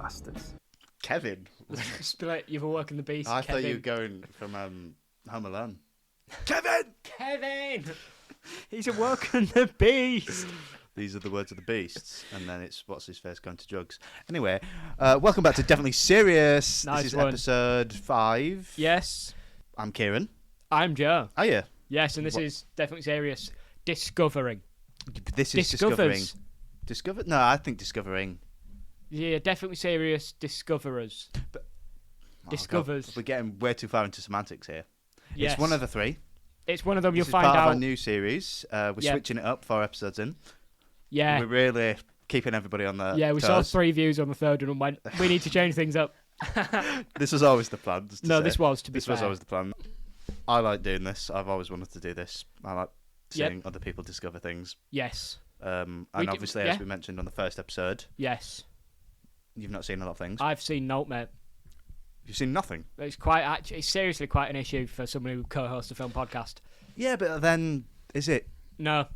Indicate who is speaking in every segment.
Speaker 1: bastards.
Speaker 2: Kevin.
Speaker 3: Just be like, you've awoken the beast.
Speaker 2: I
Speaker 3: Kevin.
Speaker 2: thought you were going from Home Alone. Kevin!
Speaker 3: Kevin! He's awoken the beast.
Speaker 2: These are the words of the beasts, and then it's what's his face going to drugs. Anyway, welcome back to Definitely Serious.
Speaker 3: Nice
Speaker 2: this is
Speaker 3: one.
Speaker 2: episode 5.
Speaker 3: Yes.
Speaker 2: I'm Kieran.
Speaker 3: I'm Joe.
Speaker 2: Oh yeah.
Speaker 3: Yes, and this is Definitely Serious. Discovering.
Speaker 2: This is discovering. Discover? No, I think discovering.
Speaker 3: Yeah, Definitely Serious Discoverers. Discovers.
Speaker 2: God, we're getting way too far into semantics here.
Speaker 3: Yes.
Speaker 2: It's one of the 3.
Speaker 3: It's one of them.
Speaker 2: This
Speaker 3: You'll
Speaker 2: is
Speaker 3: find
Speaker 2: part
Speaker 3: out.
Speaker 2: of our new series. We're switching it up 4 episodes in.
Speaker 3: Yeah.
Speaker 2: We're really keeping everybody on their
Speaker 3: Yeah, we
Speaker 2: toes.
Speaker 3: saw 3 views on the third one and went, we need to change things up.
Speaker 2: This was always the plan.
Speaker 3: This was, to be fair.
Speaker 2: This was always the plan. I like doing this. I've always wanted to do this. I like seeing other people discover things.
Speaker 3: Yes.
Speaker 2: And obviously, as we mentioned on the first episode,
Speaker 3: yes,
Speaker 2: you've not seen a lot of things.
Speaker 3: I've seen Note, mate.
Speaker 2: You've seen nothing.
Speaker 3: It's seriously quite an issue for someone who co-hosts a film podcast.
Speaker 2: Yeah, but then, is it?
Speaker 3: No,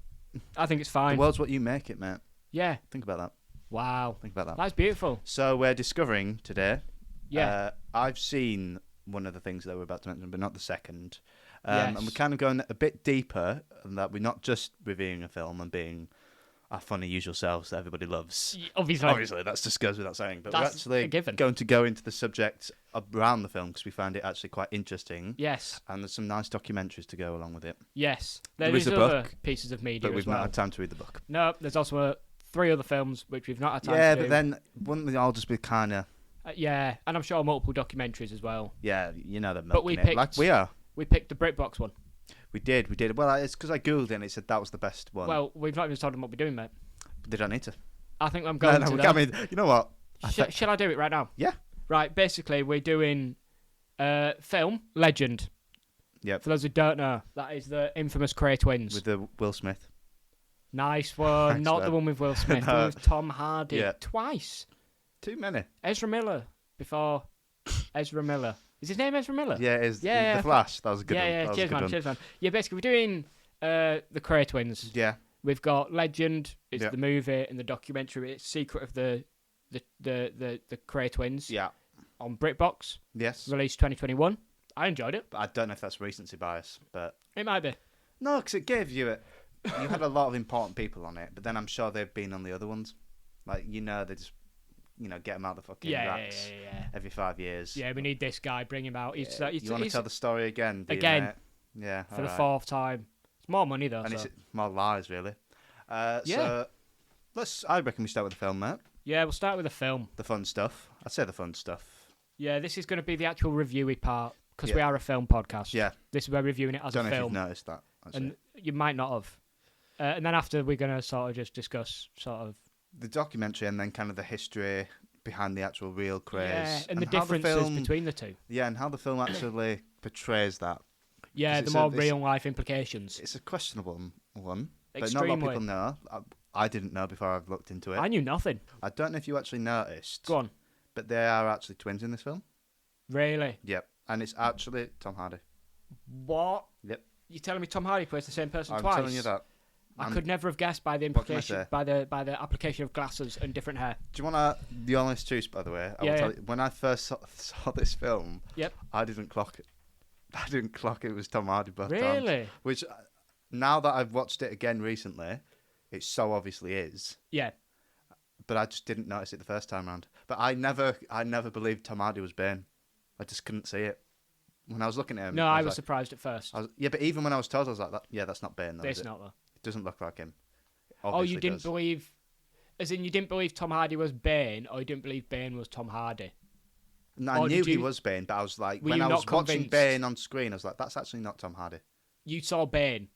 Speaker 3: I think it's fine.
Speaker 2: The world's what you make it, mate.
Speaker 3: Yeah.
Speaker 2: Think about that.
Speaker 3: Wow.
Speaker 2: Think about that.
Speaker 3: That's beautiful.
Speaker 2: So we're discovering today.
Speaker 3: Yeah.
Speaker 2: I've seen one of the things that we're about to mention, but not the second.
Speaker 3: Yes.
Speaker 2: And we're kind of going a bit deeper, and that we're not just reviewing a film and being our funny usual selves that everybody loves.
Speaker 3: Obviously,
Speaker 2: that just goes without saying. But
Speaker 3: that's
Speaker 2: we're
Speaker 3: a
Speaker 2: actually
Speaker 3: given.
Speaker 2: going to go into the subject around the film because we find it actually quite interesting.
Speaker 3: Yes.
Speaker 2: And there's some nice documentaries to go along with it.
Speaker 3: Yes.
Speaker 2: There is a
Speaker 3: other
Speaker 2: book,
Speaker 3: pieces of media
Speaker 2: But we've
Speaker 3: as well.
Speaker 2: not had time to read the book.
Speaker 3: No, there's also 3 other films which we've not had time
Speaker 2: Yeah,
Speaker 3: to do.
Speaker 2: but then wouldn't they all just be kind of...
Speaker 3: yeah, and I'm sure multiple documentaries as well.
Speaker 2: Yeah, you know them.
Speaker 3: But we
Speaker 2: it. Like we are.
Speaker 3: We picked the BritBox one.
Speaker 2: We did. Well, it's because I googled it and it said that was the best one.
Speaker 3: Well, we've not even told them what we're doing, mate.
Speaker 2: But they don't need to.
Speaker 3: I think I'm going to.
Speaker 2: I mean, you know what?
Speaker 3: Shall I do it right now?
Speaker 2: Yeah.
Speaker 3: Right. Basically, we're doing film Legend.
Speaker 2: Yep.
Speaker 3: For those who don't know, that is the infamous Kray twins.
Speaker 2: With the Will Smith.
Speaker 3: Nice one.
Speaker 2: Thanks,
Speaker 3: Not
Speaker 2: man.
Speaker 3: the one with Will Smith. The
Speaker 2: No.
Speaker 3: one with Tom Hardy.
Speaker 2: Yeah.
Speaker 3: Twice.
Speaker 2: Too many.
Speaker 3: Ezra Miller before Ezra Miller. Is his name Ezra Miller?
Speaker 2: Yeah, it is.
Speaker 3: Yeah.
Speaker 2: The Flash. That was a good one.
Speaker 3: Yeah.
Speaker 2: That was
Speaker 3: Cheers,
Speaker 2: a good
Speaker 3: man.
Speaker 2: one.
Speaker 3: Cheers, man. Yeah. Basically, we're doing the Kray twins.
Speaker 2: Yeah.
Speaker 3: We've got Legend. It's
Speaker 2: Yeah.
Speaker 3: the movie and the documentary. It's Secret of the Kray twins.
Speaker 2: Yeah.
Speaker 3: On BritBox.
Speaker 2: Yes.
Speaker 3: Released 2021. I enjoyed it.
Speaker 2: I don't know if that's recency bias, but...
Speaker 3: It might be.
Speaker 2: No, because it gave you... You had a lot of important people on it, but then I'm sure they've been on the other ones. Like, they just... get them out of the fucking racks every 5 years.
Speaker 3: Yeah, we need this guy. Bring him out.
Speaker 2: You want to tell the story again, do you,
Speaker 3: Again.
Speaker 2: mate? Yeah,
Speaker 3: for the 4th time. It's more money, though.
Speaker 2: And
Speaker 3: so.
Speaker 2: it's more lies, really. So, I reckon we start with the film, mate.
Speaker 3: Yeah, we'll start with the film.
Speaker 2: The fun stuff. I'd say the fun stuff.
Speaker 3: Yeah, this is going to be the actual reviewy part, because we are a film podcast.
Speaker 2: Yeah.
Speaker 3: This is where we're reviewing it as a film.
Speaker 2: Don't know if you've noticed that.
Speaker 3: And you might not have. And then after, we're going to sort of just discuss sort of...
Speaker 2: the documentary and then kind of the history behind the actual real Krays.
Speaker 3: Yeah, and the
Speaker 2: how
Speaker 3: differences between the two.
Speaker 2: Yeah, and how the film actually portrays that.
Speaker 3: Yeah, the more real-life implications.
Speaker 2: It's a questionable one, but
Speaker 3: Extremely.
Speaker 2: not a lot of people know. I didn't know before I've looked into it.
Speaker 3: I knew nothing.
Speaker 2: I don't know if you actually noticed.
Speaker 3: Go on.
Speaker 2: But they are actually twins in this film.
Speaker 3: Really?
Speaker 2: Yep. And it's actually Tom Hardy.
Speaker 3: What?
Speaker 2: Yep.
Speaker 3: You're telling me Tom Hardy plays the same person
Speaker 2: I'm
Speaker 3: twice?
Speaker 2: telling you that.
Speaker 3: I could never have guessed by the implication, by the application of glasses and different hair.
Speaker 2: Do you want the honest truth, by the way? I will tell you, when I first saw this film, I didn't clock it. I didn't clock it was Tom Hardy both times.
Speaker 3: Really?
Speaker 2: Which, now that I've watched it again recently, it so obviously is.
Speaker 3: Yeah.
Speaker 2: But I just didn't notice it the first time round. But I never believed Tom Hardy was Bane. I just couldn't see it. When I was looking at him...
Speaker 3: No, I was surprised at first.
Speaker 2: But even when I was told, I was like, that's not Bane, though,
Speaker 3: It's not, though.
Speaker 2: It doesn't look like him.
Speaker 3: You didn't believe... As in, you didn't believe Tom Hardy was Bane, or you didn't believe Bane was Tom Hardy?
Speaker 2: No, I knew he was Bane, but I was like... When I was watching Bane on screen, I was like, that's actually not Tom Hardy.
Speaker 3: You saw Bane?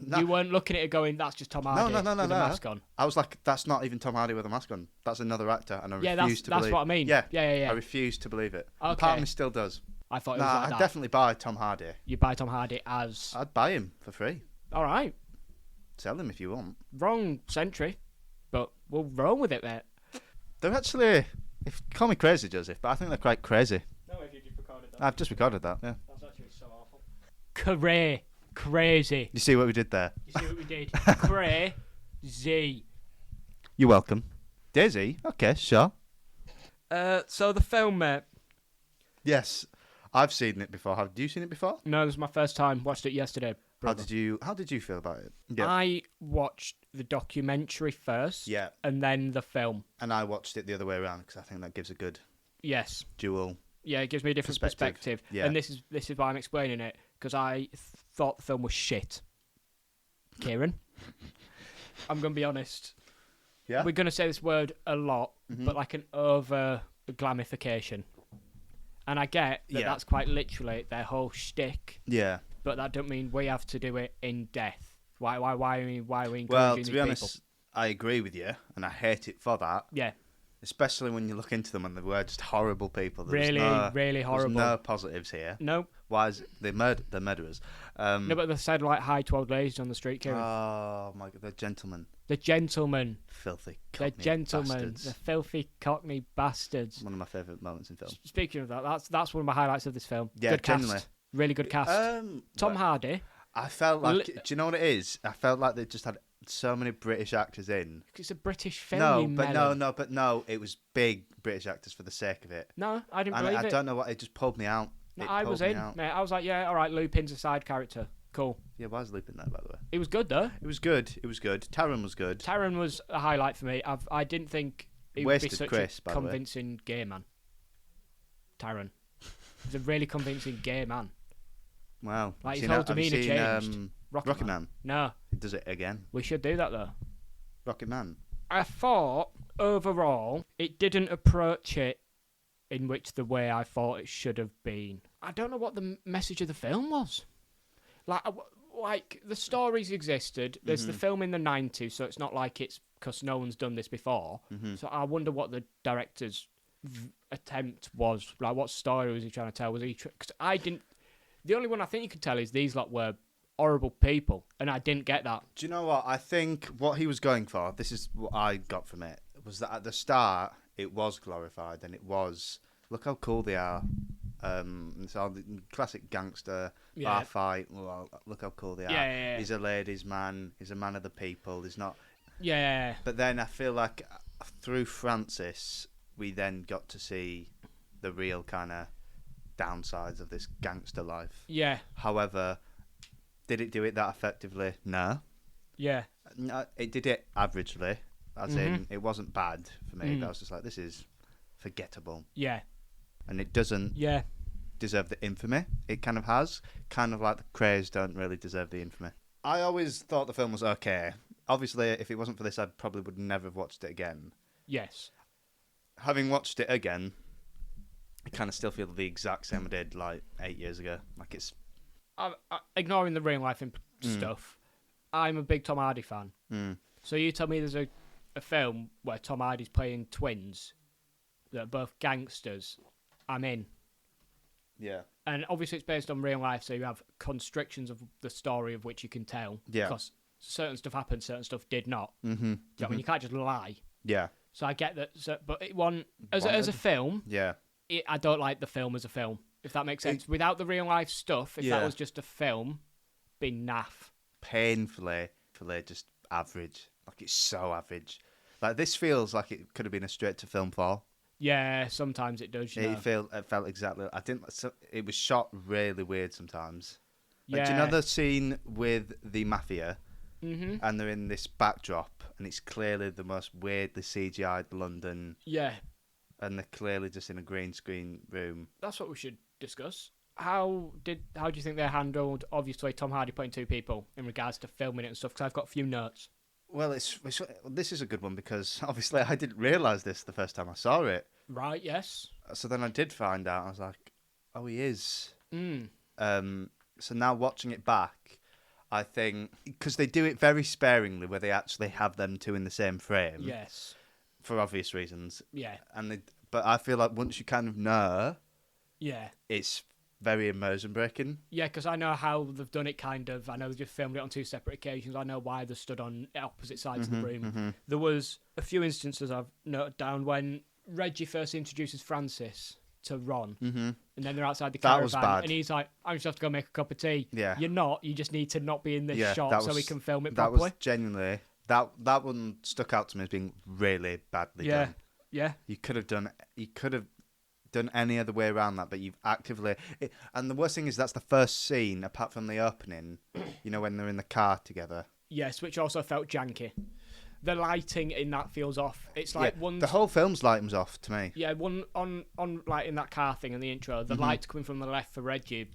Speaker 2: No.
Speaker 3: You weren't looking at it going, that's just Tom Hardy with a mask on?
Speaker 2: I was like, that's not even Tom Hardy with a mask on. That's another actor, and I refuse to believe it.
Speaker 3: That's what I mean.
Speaker 2: Yeah.
Speaker 3: I
Speaker 2: refuse to believe it.
Speaker 3: Okay.
Speaker 2: Part of me still does.
Speaker 3: I thought it was like that.
Speaker 2: I'd definitely buy Tom Hardy.
Speaker 3: You buy Tom Hardy as...
Speaker 2: I'd buy him for free.
Speaker 3: All right.
Speaker 2: Sell him if you want.
Speaker 3: Wrong century, but we'll roll with it, mate.
Speaker 2: They're actually... Call me crazy, Joseph, but I think they're quite crazy.
Speaker 3: No, if you just recorded that.
Speaker 2: I've just recorded that, yeah.
Speaker 3: That's actually so awful. Crazy.
Speaker 2: You see what we did there?
Speaker 3: You see what we did? Crazy.
Speaker 2: You're welcome. Daisy? Okay, sure.
Speaker 3: So the film, mate.
Speaker 2: Yes, I've seen it before. Have you seen it before?
Speaker 3: No, this is my first time. Watched it yesterday. Brother.
Speaker 2: How did you feel about it? Yeah.
Speaker 3: I watched the documentary first.
Speaker 2: Yeah.
Speaker 3: And then the film.
Speaker 2: And I watched it the other way around because I think that gives a good dual.
Speaker 3: Yeah, it gives me a different perspective.
Speaker 2: Yeah.
Speaker 3: And this is why I'm explaining it, because I thought the film was shit. Kieran, I'm gonna be honest.
Speaker 2: Yeah.
Speaker 3: We're gonna say this word a lot, but like an over glamification. And I get that that's quite literally their whole shtick.
Speaker 2: Yeah.
Speaker 3: But that don't mean we have to do it in depth. Why are we encouraging
Speaker 2: Well,
Speaker 3: these
Speaker 2: to be honest, I agree with you, and I hate it for that.
Speaker 3: Yeah.
Speaker 2: Especially when you look into them and they were just horrible people.
Speaker 3: Really horrible.
Speaker 2: There's no positives here.
Speaker 3: No.
Speaker 2: Why is they're murderers?
Speaker 3: No, but they said like hi to old ladies on the street, Kieran.
Speaker 2: Oh my god, they're gentlemen.
Speaker 3: The gentlemen.
Speaker 2: Filthy
Speaker 3: They're
Speaker 2: cockney
Speaker 3: gentlemen.
Speaker 2: bastards.
Speaker 3: The filthy cockney bastards.
Speaker 2: One of my favourite moments in film.
Speaker 3: Speaking of that, that's one of my highlights of this film.
Speaker 2: Yeah,
Speaker 3: good
Speaker 2: genuinely.
Speaker 3: cast. Really good cast. Tom Hardy.
Speaker 2: I felt like, do you know what it is? I felt like they just had so many British actors in.
Speaker 3: It's a British film.
Speaker 2: No, it was big British actors for the sake of it.
Speaker 3: No, I didn't believe it.
Speaker 2: I don't know what, it just pulled me out.
Speaker 3: No, I was in, mate. I was like, yeah, all right, Lupin's a side character. Cool.
Speaker 2: Yeah, why is Lupin there, by the way?
Speaker 3: It was good, though.
Speaker 2: It was good. Taron was good.
Speaker 3: Taron was a highlight for me. I didn't think he would be such
Speaker 2: Chris,
Speaker 3: a convincing gay man. Taron. He's a really convincing gay man.
Speaker 2: Wow.
Speaker 3: Like, his whole demeanour changed.
Speaker 2: Rocket Man?
Speaker 3: No.
Speaker 2: He does it again.
Speaker 3: We should do that, though.
Speaker 2: Rocket Man?
Speaker 3: I thought, overall, it didn't approach it in which the way I thought it should have been. I don't know what the message of the film was. Like the stories existed. There's the film in the 90s, so it's not like it's because no one's done this before. So I wonder what the director's attempt was. Like, what story was he trying to tell? Was he? Because I didn't. The only one I think you could tell is these lot were horrible people, and I didn't get that.
Speaker 2: Do you know what? I think what he was going for, this is what I got from it, was that at the start, it was glorified, and it was, look how cool they are. It's all the classic gangster bar fight. Well, look how cool they are.
Speaker 3: Yeah.
Speaker 2: He's a ladies' man. He's a man of the people. He's not.
Speaker 3: Yeah.
Speaker 2: But then I feel like through Francis, we then got to see the real kind of downsides of this gangster life.
Speaker 3: Yeah.
Speaker 2: However, did it do it that effectively? No.
Speaker 3: Yeah.
Speaker 2: No, it did it averagely. As in, it wasn't bad for me. But I was just like, this is forgettable.
Speaker 3: Yeah.
Speaker 2: And it doesn't deserve the infamy it kind of has. Kind of like the Krays don't really deserve the infamy. I always thought the film was okay. Obviously, if it wasn't for this, I probably would never have watched it again.
Speaker 3: Yes.
Speaker 2: Having watched it again, I kind of still feel the exact same I did like 8 years ago. Like it's...
Speaker 3: ignoring the real life stuff, I'm a big Tom Hardy fan. So you tell me there's a film where Tom Hardy's playing twins that are both gangsters, I'm in.
Speaker 2: Yeah.
Speaker 3: And obviously it's based on real life, so you have constrictions of the story of which you can tell.
Speaker 2: Yeah.
Speaker 3: Because certain stuff happened, certain stuff did not.
Speaker 2: Mm-hmm.
Speaker 3: Do you know what I mean? You can't just lie.
Speaker 2: Yeah.
Speaker 3: So I get that, but it won as a film.
Speaker 2: Yeah.
Speaker 3: I don't like the film as a film, if that makes sense. Without the real life stuff, if that was just a film, be naff.
Speaker 2: Painfully just average. Like it's so average. Like this feels like it could have been a straight to film fall.
Speaker 3: Yeah, sometimes it does. You know?
Speaker 2: It felt exactly. I didn't. It was shot really weird sometimes. Like,
Speaker 3: Yeah.
Speaker 2: do you know the scene with the mafia?
Speaker 3: Mm-hmm.
Speaker 2: And they're in this backdrop, and it's clearly the most weirdly CGI'd London.
Speaker 3: Yeah.
Speaker 2: And they're clearly just in a green screen room.
Speaker 3: That's what we should discuss. How do you think they handled, obviously, Tom Hardy playing two people in regards to filming it and stuff? Because I've got a few notes.
Speaker 2: Well, this is a good one because obviously I didn't realise this the first time I saw it.
Speaker 3: Right, yes.
Speaker 2: So then I did find out. I was like, oh, he is.
Speaker 3: Mm.
Speaker 2: So now watching it back, I think, because they do it very sparingly where they actually have them two in the same frame.
Speaker 3: Yes.
Speaker 2: For obvious reasons.
Speaker 3: Yeah.
Speaker 2: But I feel like once you kind of know,
Speaker 3: yeah,
Speaker 2: it's very immersion breaking.
Speaker 3: Yeah, because I know how they've done it kind of. I know they just filmed it on two separate occasions. I know why they stood on opposite sides of the room.
Speaker 2: Mm-hmm.
Speaker 3: There was a few instances I've noted down when Reggie first introduces Francis to Ron, and then they're outside the caravan,
Speaker 2: that was bad.
Speaker 3: And he's like, "I just have to go make a cup of tea."
Speaker 2: Yeah,
Speaker 3: you're not. You just need to not be in this shot so we can film it
Speaker 2: that
Speaker 3: properly.
Speaker 2: Was genuinely that one stuck out to me as being really badly done.
Speaker 3: Yeah.
Speaker 2: You could have done any other way around that, but you've actively. And the worst thing is that's the first scene, apart from the opening. You know, when they're in the car together.
Speaker 3: Yes, which also felt janky. The lighting in that feels off. It's like one.
Speaker 2: The whole film's lighting's off to me.
Speaker 3: Yeah, one on like in that car thing in the intro. The light's coming from the left for Reggie,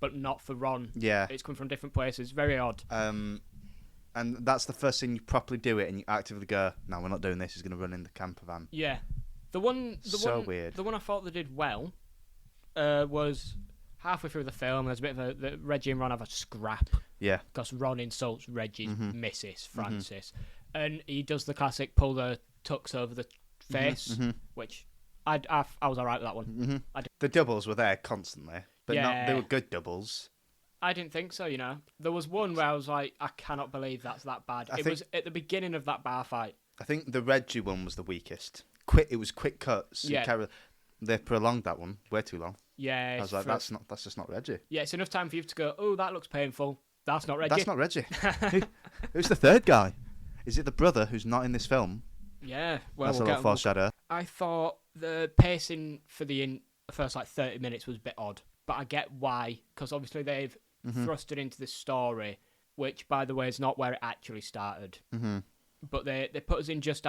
Speaker 3: but not for Ron.
Speaker 2: Yeah.
Speaker 3: It's coming from different places. Very odd.
Speaker 2: And that's the first thing you properly do it, and you actively go, "No, we're not doing this. He's going to run in the camper van."
Speaker 3: Yeah.
Speaker 2: Weird.
Speaker 3: The one I thought they did well was halfway through the film. There's a bit of Reggie and Ron have a scrap.
Speaker 2: Yeah.
Speaker 3: Because Ron insults Reggie's missus, Francis. And he does the classic pull the tux over the face, which I was alright with that one.
Speaker 2: The doubles were there constantly, but they were good doubles.
Speaker 3: I didn't think so, you know. There was one where I was like, I cannot believe that's that bad. It was at the beginning of that bar fight.
Speaker 2: I think the Reggie one was the weakest. It was quick cuts.
Speaker 3: Yeah.
Speaker 2: They prolonged that one way too long.
Speaker 3: Yeah.
Speaker 2: I was like, that's just not Reggie.
Speaker 3: Yeah, it's enough time for you to go, oh, that looks painful. That's not Reggie.
Speaker 2: That's not Reggie. Who's the third guy? Is it the brother who's not in this film?
Speaker 3: Yeah. Well,
Speaker 2: that's a little foreshadow.
Speaker 3: I thought the pacing for the first like 30 minutes was a bit odd, but I get why, because obviously they've thrust it into this story, which, by the way, is not where it actually started. But they put us in just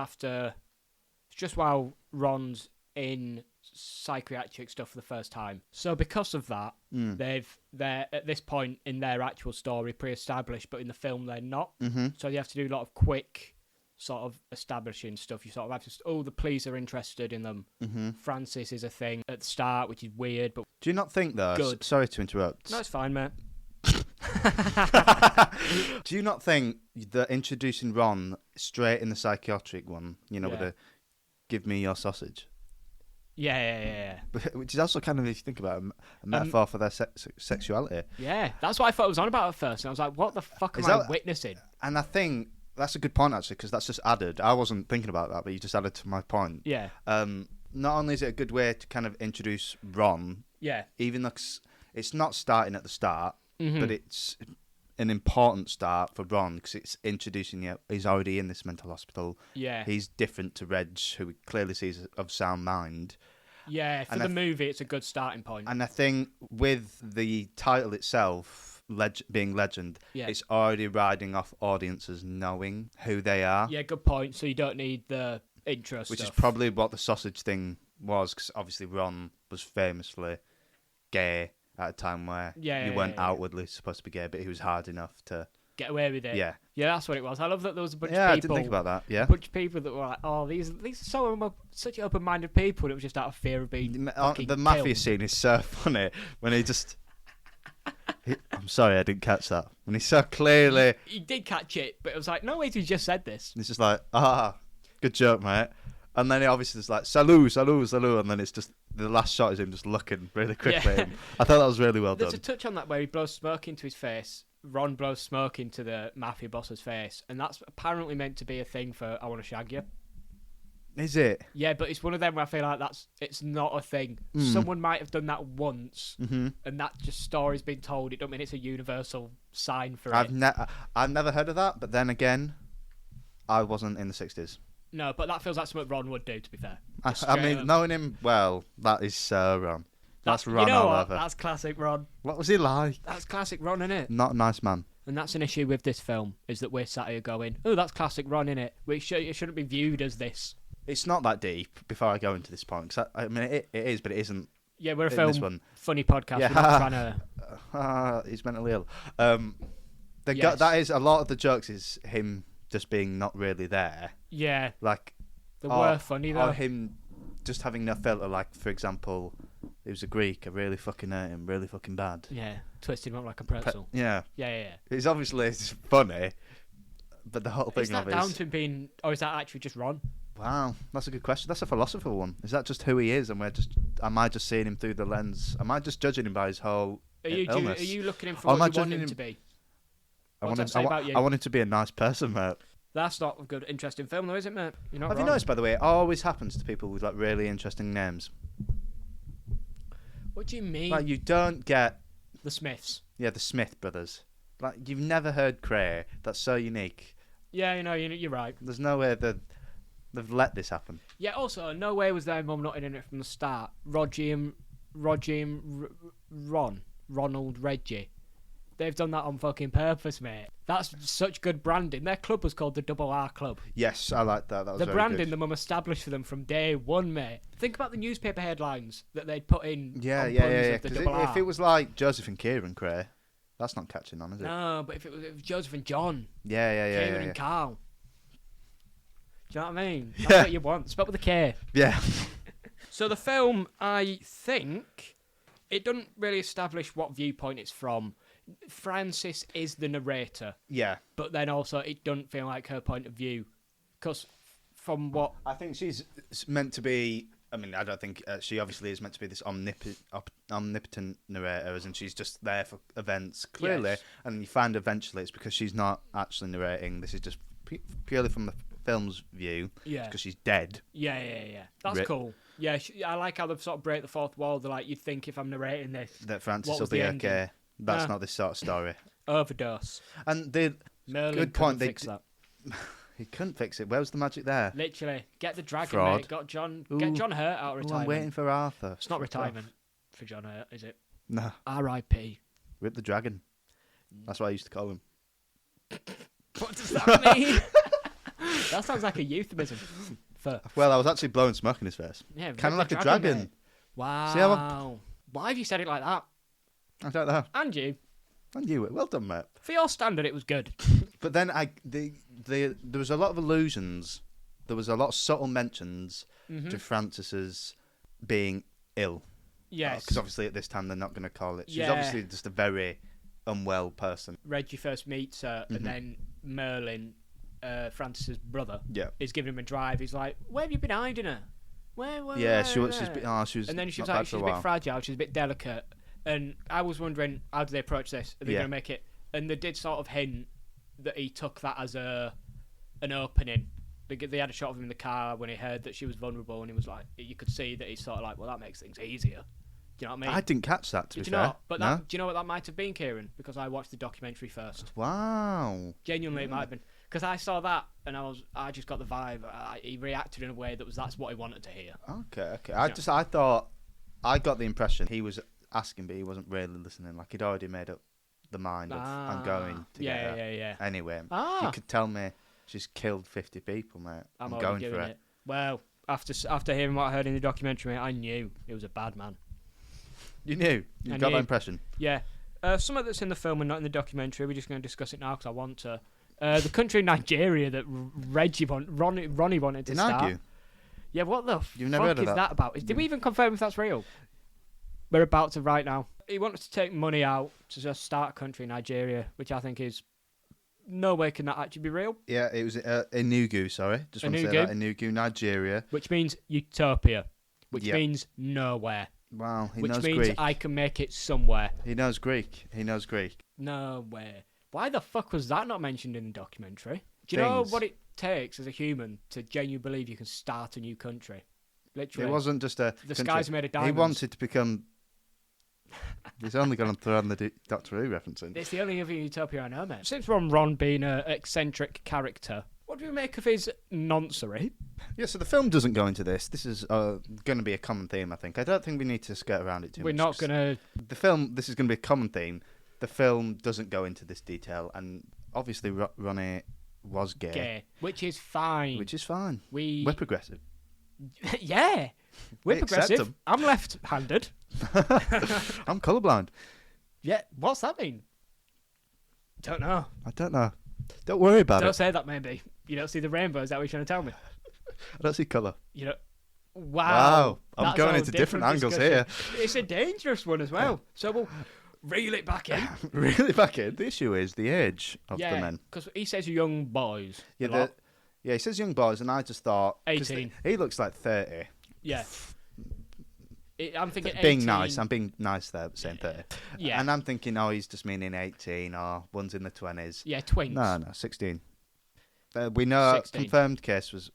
Speaker 3: while Ron's in psychiatric stuff for the first time. So because of that, they're at this point in their actual story pre-established, but in the film they're not. So you have to do a lot of quick sort of establishing stuff. You sort of have to, the police are interested in them. Francis is a thing at the start, which is weird, but
Speaker 2: do you not think though?
Speaker 3: Good.
Speaker 2: Sorry to interrupt.
Speaker 3: No, it's fine, mate.
Speaker 2: Do you not think that introducing Ron straight in the psychiatric one, with a "give me your sausage"?
Speaker 3: Yeah.
Speaker 2: Which is also kind of, if you think about it, a metaphor for their sexuality.
Speaker 3: Yeah, that's what I thought it was on about at first. And I was like, what the fuck am I witnessing?
Speaker 2: And I think that's a good point, actually, because that's just added. I wasn't thinking about that, but you just added to my point.
Speaker 3: Yeah.
Speaker 2: Not only is it a good way to kind of introduce Ron, even though it's not starting at the start, but it's an important start for Ron because it's introducing you. He's already in this mental hospital.
Speaker 3: Yeah.
Speaker 2: He's different to Reg, who clearly sees of sound mind.
Speaker 3: Yeah, for the movie, it's a good starting point.
Speaker 2: And I think with the title itself, being Legend, it's already riding off audiences knowing who they are.
Speaker 3: Yeah, good point. So you don't need the intro
Speaker 2: Which
Speaker 3: stuff.
Speaker 2: is probably what the sausage thing was, because obviously Ron was famously gay at a time where you weren't outwardly supposed to be gay, but he was hard enough to
Speaker 3: get away with it.
Speaker 2: Yeah,
Speaker 3: that's what it was. I love that there was a bunch of
Speaker 2: people. Yeah, I didn't think about that. Yeah,
Speaker 3: a bunch of people that were like, "Oh, these are such open-minded people." And it was just out of fear of being
Speaker 2: the mafia scene is so funny when he just. I'm sorry, I didn't catch that. When he so clearly,
Speaker 3: he did catch it, but it was like, no, wait, he just said this.
Speaker 2: It's just like, good joke, mate. And then he obviously is like, salut, and then it's just the last shot is him just looking really quickly. Yeah. I thought that was really well done.
Speaker 3: There's a touch on that where he blows smoke into his face. Ron blows smoke into the mafia boss's face, and that's apparently meant to be a thing for "I want to shag you."
Speaker 2: Is it?
Speaker 3: Yeah, but it's one of them where I feel like it's not a thing. Someone might have done that once, and that just story's been told. It don't mean it's a universal sign for
Speaker 2: I've never heard of that, but then again, I wasn't in the 60s.
Speaker 3: No, but that feels like something Ron would do, to be fair.
Speaker 2: I mean, knowing him well, that is so Ron. That's Ron all over.
Speaker 3: That's classic Ron.
Speaker 2: What was he like?
Speaker 3: That's classic Ron, innit?
Speaker 2: Not a nice man.
Speaker 3: And that's an issue with this film, is that we're sat here going, oh, that's classic Ron, innit? It shouldn't be viewed as this.
Speaker 2: It's not that deep, before I go into this point. Cause I mean, it is, but it isn't.
Speaker 3: Yeah, we're a funny podcast. Yeah. We're not trying to...
Speaker 2: he's mentally ill. That is, a lot of the jokes is him just being not really there.
Speaker 3: Yeah.
Speaker 2: Like,
Speaker 3: they were funny, though.
Speaker 2: Or him just having no filter. Like, for example, he was a Greek. I really fucking hurt him. Really fucking bad.
Speaker 3: Yeah. Twisted him up like a pretzel.
Speaker 2: Yeah.
Speaker 3: Yeah.
Speaker 2: It's obviously funny, but the whole thing
Speaker 3: is that
Speaker 2: of it
Speaker 3: down to him being... Or is that actually just Ron?
Speaker 2: Wow, that's a good question. That's a philosophical one. Is that just who he is, and am I just seeing him through the lens? Am I just judging him by his whole illness?
Speaker 3: Are you looking at him for what you want him to be?
Speaker 2: I want him to be a nice person, mate.
Speaker 3: That's not a good, interesting film, though, is it, mate? You're not
Speaker 2: Have
Speaker 3: wrong.
Speaker 2: You noticed, by the way, it always happens to people with like really interesting names?
Speaker 3: What do you mean?
Speaker 2: Like, you don't get
Speaker 3: the Smiths.
Speaker 2: Yeah, the Smith brothers. Like, you've never heard Kray. That's so unique.
Speaker 3: Yeah, you're right.
Speaker 2: There's no way They've let this happen.
Speaker 3: Yeah, also, no way was their mum not in it from the start. Ronald Reggie. They've done that on fucking purpose, mate. That's such good branding. Their club was called the Double R Club.
Speaker 2: Yes, I like that. That was
Speaker 3: The
Speaker 2: very
Speaker 3: branding
Speaker 2: good.
Speaker 3: the mum established for them from day one, mate. Think about the newspaper headlines that they'd put in
Speaker 2: Yeah.
Speaker 3: on puns of the
Speaker 2: 'Cause
Speaker 3: Double R.
Speaker 2: if it was like Joseph and Kieran Cray, that's not catching on, is it?
Speaker 3: No, but if it was Joseph and John,
Speaker 2: Yeah.
Speaker 3: Kieran and Carl. Do you know what I mean? That's
Speaker 2: Yeah.
Speaker 3: what you want. Spelled with a K.
Speaker 2: Yeah.
Speaker 3: So the film, I think, it doesn't really establish what viewpoint it's from. Frances is the narrator,
Speaker 2: Yeah.
Speaker 3: but then also it doesn't feel like her point of view. Because from what...
Speaker 2: I think she's meant to be. I mean, I don't think she obviously is meant to be this omnipotent narrator, and she's just there for events, clearly.
Speaker 3: Yes.
Speaker 2: And you find eventually it's because she's not actually narrating. This is just purely from the film's view.
Speaker 3: Yeah.
Speaker 2: Because she's dead.
Speaker 3: Yeah. That's cool. Yeah, I like how they sort of break the fourth wall. They're like, you'd think if I'm narrating this...
Speaker 2: That Francis
Speaker 3: What
Speaker 2: will
Speaker 3: was
Speaker 2: be
Speaker 3: the
Speaker 2: okay.
Speaker 3: ending?
Speaker 2: That's not this sort of story.
Speaker 3: Overdose.
Speaker 2: And the
Speaker 3: Merlin
Speaker 2: good point.
Speaker 3: couldn't fix that.
Speaker 2: He couldn't fix it. Where was the magic there?
Speaker 3: Literally, get the dragon,
Speaker 2: Fraud.
Speaker 3: mate. Get John
Speaker 2: Ooh.
Speaker 3: Hurt out of
Speaker 2: Oh,
Speaker 3: retirement.
Speaker 2: I'm waiting for Arthur.
Speaker 3: It's not retirement for John Hurt, is it?
Speaker 2: No.
Speaker 3: R.I.P.
Speaker 2: Rip the dragon. That's what I used to call him.
Speaker 3: What does that mean? That sounds like a euphemism. For
Speaker 2: Well, I was actually blowing smoke in his face.
Speaker 3: yeah,
Speaker 2: Kind of
Speaker 3: rip
Speaker 2: like
Speaker 3: the
Speaker 2: a dragon.
Speaker 3: mate. Wow.
Speaker 2: See how
Speaker 3: Why have you said it like that?
Speaker 2: I don't know.
Speaker 3: And you,
Speaker 2: I knew it. Well done, mate.
Speaker 3: for your standard, it was good.
Speaker 2: But then there was a lot of allusions. There was a lot of subtle mentions to Frances's being ill.
Speaker 3: Yes.
Speaker 2: Because obviously at this time they're not going to call it. She's
Speaker 3: Yeah.
Speaker 2: obviously just a very unwell person.
Speaker 3: Reggie first meets her, and then Merlin, Francis's brother,
Speaker 2: Yeah.
Speaker 3: is giving him a drive. He's like, "Where have you been hiding her? Where?"
Speaker 2: Yeah, she
Speaker 3: where?"
Speaker 2: was. She was.
Speaker 3: And then she was
Speaker 2: not
Speaker 3: like,
Speaker 2: bad for
Speaker 3: she's a
Speaker 2: a
Speaker 3: bit
Speaker 2: while.
Speaker 3: fragile, she's a bit delicate. And I was wondering, how do they approach this? Are they
Speaker 2: Yeah.
Speaker 3: going to make it? And they did sort of hint that he took that as an opening. They had a shot of him in the car when he heard that she was vulnerable, and he was like, you could see that he's sort of like, well, that makes things easier. Do you know what I mean?
Speaker 2: I didn't catch that. To
Speaker 3: Did
Speaker 2: be
Speaker 3: you
Speaker 2: fair.
Speaker 3: not? But
Speaker 2: no?
Speaker 3: do you know what that might have been, Kieran? Because I watched the documentary first.
Speaker 2: Wow.
Speaker 3: Genuinely, it might have been. Because I saw that, and I just got the vibe. He reacted in a way that's what he wanted to hear.
Speaker 2: Okay. I thought I got the impression he was asking, but he wasn't really listening. Like he'd already made up the mind of I'm going to get her.
Speaker 3: Yeah.
Speaker 2: Anyway,
Speaker 3: Ah.
Speaker 2: you could tell me she's killed 50 people, mate. I'm
Speaker 3: already
Speaker 2: going
Speaker 3: giving
Speaker 2: for it.
Speaker 3: Well, after hearing what I heard in the documentary, I knew he was a bad man.
Speaker 2: You knew. You
Speaker 3: I
Speaker 2: got
Speaker 3: knew.
Speaker 2: that impression.
Speaker 3: Yeah. Some of that's in the film and not in the documentary. We're just going to discuss it now because I want to. The country Nigeria that Ronnie wanted to
Speaker 2: Didn't
Speaker 3: start.
Speaker 2: argue.
Speaker 3: Yeah, what the
Speaker 2: You've never
Speaker 3: fuck
Speaker 2: heard of
Speaker 3: is
Speaker 2: that?
Speaker 3: that about? Did we even confirm if that's real? We're about to right now. He wanted to take money out to just start a country Nigeria, which I think is no way can that actually be real.
Speaker 2: Yeah, it was Enugu. Sorry, just want to say
Speaker 3: Enugu?
Speaker 2: that Enugu, Nigeria.
Speaker 3: Which means utopia, which
Speaker 2: Yep.
Speaker 3: means nowhere.
Speaker 2: Wow, he
Speaker 3: Which
Speaker 2: knows
Speaker 3: means
Speaker 2: Greek.
Speaker 3: I can make it somewhere.
Speaker 2: He knows Greek.
Speaker 3: Nowhere. Why the fuck was that not mentioned in the documentary? Do you know
Speaker 2: Things.
Speaker 3: what it takes as a human to genuinely believe you can start a new country? Literally.
Speaker 2: It wasn't just a.
Speaker 3: The
Speaker 2: country.
Speaker 3: skies are made of diamonds.
Speaker 2: He wanted to become. He's only going to throw on the Doctor Who referencing.
Speaker 3: It's the only other utopia I know, mate. Since we're on Ron being an eccentric character, what do we make of his noncery?
Speaker 2: Yeah, so the film doesn't go into this. This is going to be a common theme, I think. I don't think we need to skirt around it too
Speaker 3: We're
Speaker 2: much.
Speaker 3: not going to...
Speaker 2: The film, this is going to be a common theme. The film doesn't go into this detail, and obviously Ronnie was gay,
Speaker 3: which is fine.
Speaker 2: which is fine.
Speaker 3: We...
Speaker 2: We're progressive.
Speaker 3: Yeah. We're
Speaker 2: We accept
Speaker 3: progressive.
Speaker 2: them.
Speaker 3: I'm left-handed.
Speaker 2: I'm colourblind.
Speaker 3: Yeah. What's that mean? Don't know.
Speaker 2: I don't know. Don't worry about
Speaker 3: Don't
Speaker 2: it.
Speaker 3: say that, maybe. You don't see the rainbow. Is that what you're trying to tell me?
Speaker 2: I don't see colour.
Speaker 3: You know,
Speaker 2: Wow.
Speaker 3: wow.
Speaker 2: I'm
Speaker 3: That's
Speaker 2: going
Speaker 3: a
Speaker 2: into different angles
Speaker 3: discussion.
Speaker 2: here.
Speaker 3: It's a dangerous one as well. So we'll reel it back in.
Speaker 2: Really back in. The issue is the age of the
Speaker 3: Yeah,
Speaker 2: men.
Speaker 3: because he says young boys.
Speaker 2: Yeah,
Speaker 3: a lot.
Speaker 2: yeah, he says young boys, and I just thought
Speaker 3: 18.
Speaker 2: He looks like 30.
Speaker 3: Yeah. I'm thinking 18.
Speaker 2: Being nice, I'm being nice there, saying 30.
Speaker 3: Yeah.
Speaker 2: And I'm thinking, oh, he's just meaning 18, or one's in the 20s.
Speaker 3: Yeah, twins.
Speaker 2: No, 16. We know
Speaker 3: 16.
Speaker 2: confirmed case was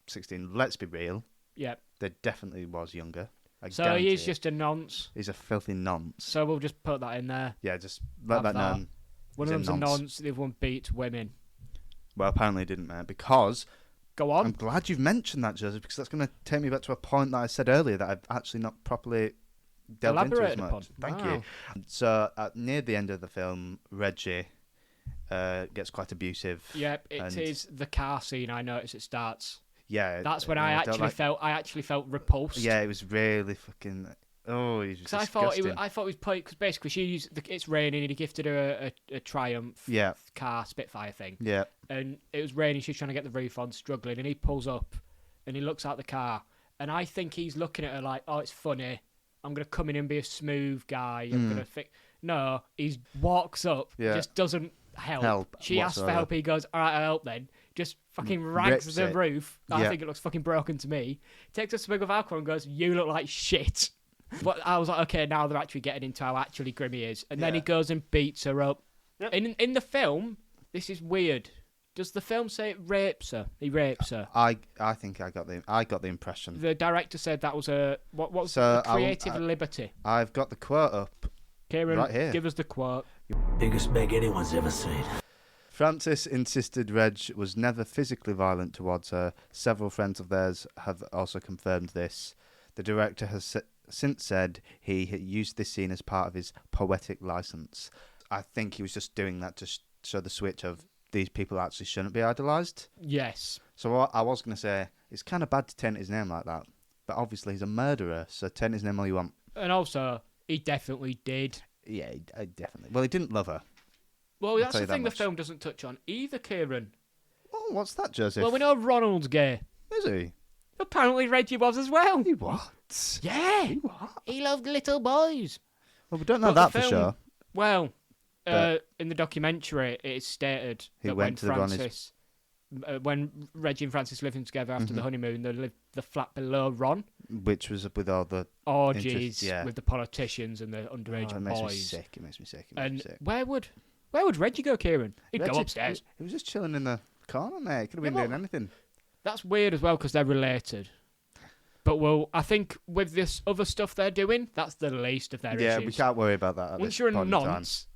Speaker 2: 16. Let's be real.
Speaker 3: Yeah.
Speaker 2: There definitely was younger. I
Speaker 3: So
Speaker 2: guarantee
Speaker 3: he is
Speaker 2: it.
Speaker 3: just a nonce.
Speaker 2: He's a filthy nonce.
Speaker 3: So we'll just put that in there.
Speaker 2: Yeah, just let
Speaker 3: Have
Speaker 2: that
Speaker 3: that.
Speaker 2: known.
Speaker 3: One
Speaker 2: He's
Speaker 3: of
Speaker 2: a
Speaker 3: them's a
Speaker 2: nonce.
Speaker 3: nonce, the other one beats women.
Speaker 2: Well, apparently he didn't, because
Speaker 3: Go on.
Speaker 2: I'm glad you've mentioned that, Joseph, because that's going to take me back to a point that I said earlier that I've actually not properly delved into as
Speaker 3: Elaborated
Speaker 2: much.
Speaker 3: upon.
Speaker 2: Thank
Speaker 3: Wow.
Speaker 2: you. So near the end of the film, Reggie gets quite abusive.
Speaker 3: Yep, it is the car scene. I noticed it starts.
Speaker 2: Yeah,
Speaker 3: That's when
Speaker 2: I
Speaker 3: I
Speaker 2: don't
Speaker 3: actually felt repulsed.
Speaker 2: Yeah, it was really fucking. Oh, he was
Speaker 3: Because
Speaker 2: disgusting.
Speaker 3: I thought it was played because basically it's raining and he gifted her a Triumph car Spitfire thing.
Speaker 2: Yeah.
Speaker 3: And it was raining. She's trying to get the roof on, struggling, and he pulls up and he looks out the car, and I think he's looking at her like, oh, it's funny. I'm gonna come in and be a smooth guy. I'm gonna fix. No, he walks up, just doesn't help. She asks for help. He goes, all right, I'll help then. Just fucking rags the roof. I think it looks fucking broken to me. Takes a swig of alcohol and goes, you look like shit. But I was like, okay, now they're actually getting into how actually grim he is. And then he goes and beats her up. Yep. In the film, this is weird. Does the film say it rapes her? He rapes her.
Speaker 2: I think I got the impression.
Speaker 3: The director said that was a creative liberty.
Speaker 2: I've got the quote up.
Speaker 3: Kieran,
Speaker 2: right here.
Speaker 3: Give us the quote.
Speaker 1: Biggest meg anyone's ever seen.
Speaker 2: Francis insisted Reg was never physically violent towards her. Several friends of theirs have also confirmed this. The director has since said he had used this scene as part of his poetic license. I think he was just doing that to show the switch of these people actually shouldn't be idolised.
Speaker 3: Yes.
Speaker 2: So what I was going to say, it's kind of bad to taint his name like that. But obviously he's a murderer, so taint his name all you want.
Speaker 3: And also, he definitely did.
Speaker 2: Yeah, definitely. Well, he didn't love her.
Speaker 3: Well, that's the thing the film doesn't touch on either, Kieran.
Speaker 2: Oh, what's that, Joseph?
Speaker 3: Well, we know Ronald's gay.
Speaker 2: Is he?
Speaker 3: Apparently Reggie was as well.
Speaker 2: He what?
Speaker 3: Yeah.
Speaker 2: He what?
Speaker 3: He loved little boys.
Speaker 2: Well, we don't know that for sure.
Speaker 3: Well, in the documentary, it is stated that when Reggie and Francis living together after the honeymoon, they lived the flat below Ron.
Speaker 2: Which was with all the
Speaker 3: orgies with the politicians and the underage boys.
Speaker 2: It makes me sick.
Speaker 3: Where would Reggie go, Kieran? He'd go upstairs.
Speaker 2: He was just chilling in the corner, mate. He could have been doing anything.
Speaker 3: That's weird as well because they're related. But I think with this other stuff they're doing, that's the least of their issues.
Speaker 2: Yeah, we can't worry about that.
Speaker 3: Once you're a nonce.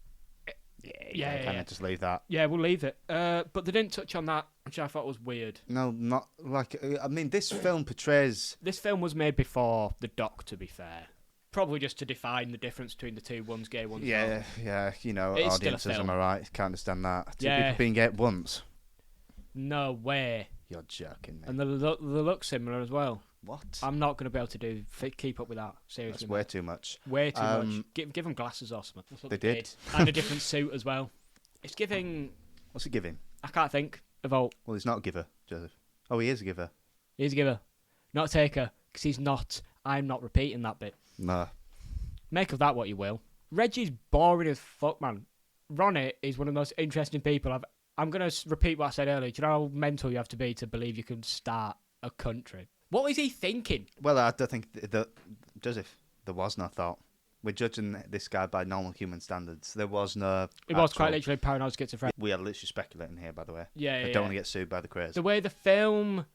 Speaker 2: Yeah. Just leave that.
Speaker 3: Yeah, we'll leave it. But they didn't touch on that, which I thought was weird.
Speaker 2: No, not like. I mean, this film portrays.
Speaker 3: This film was made before The Doc, to be fair. Probably just to define the difference between the two. One's gay, one's not.
Speaker 2: Yeah. You know,
Speaker 3: It's
Speaker 2: audiences, am I right? Can't understand that. Two
Speaker 3: Yeah.
Speaker 2: people being gay at once.
Speaker 3: No way.
Speaker 2: You're joking, mate.
Speaker 3: And they look similar as well.
Speaker 2: What?
Speaker 3: I'm not going to be able to keep up with that. Seriously,
Speaker 2: That's way too much.
Speaker 3: Way too much. Give them glasses or something. That's what
Speaker 2: they did.
Speaker 3: And a different suit as well. It's giving.
Speaker 2: What's it giving?
Speaker 3: I can't think of all.
Speaker 2: Well, he's not a giver, Joseph. Oh, he is a giver.
Speaker 3: He's a giver, not a taker, because he's not. I'm not repeating that bit.
Speaker 2: No.
Speaker 3: Make of that what you will. Reggie's boring as fuck, man. Ronnie is one of the most interesting people I'm going to repeat what I said earlier. Do you know how mental you have to be to believe you can start a country? What was he thinking?
Speaker 2: Well, I don't think Joseph, there was no thought. We're judging this guy by normal human standards. There was no.
Speaker 3: It was quite literally paranoid schizophrenic.
Speaker 2: We are literally speculating here, by the way.
Speaker 3: Yeah.
Speaker 2: I don't want to get sued by the Krays.
Speaker 3: The way the film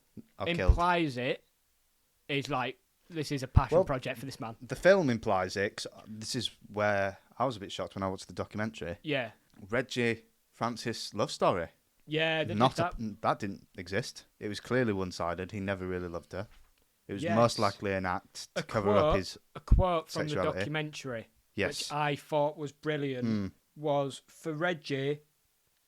Speaker 3: implies it is like this is a passion project for this man.
Speaker 2: The film implies it. 'Cause this is where I was a bit shocked when I watched the documentary.
Speaker 3: Yeah.
Speaker 2: Reggie Francis love story.
Speaker 3: Yeah,
Speaker 2: that didn't exist. It was clearly one-sided. He never really loved her. It was most likely an act to cover up his
Speaker 3: a quote from
Speaker 2: sexuality.
Speaker 3: The documentary,
Speaker 2: yes,
Speaker 3: which I thought was brilliant, was for Reggie,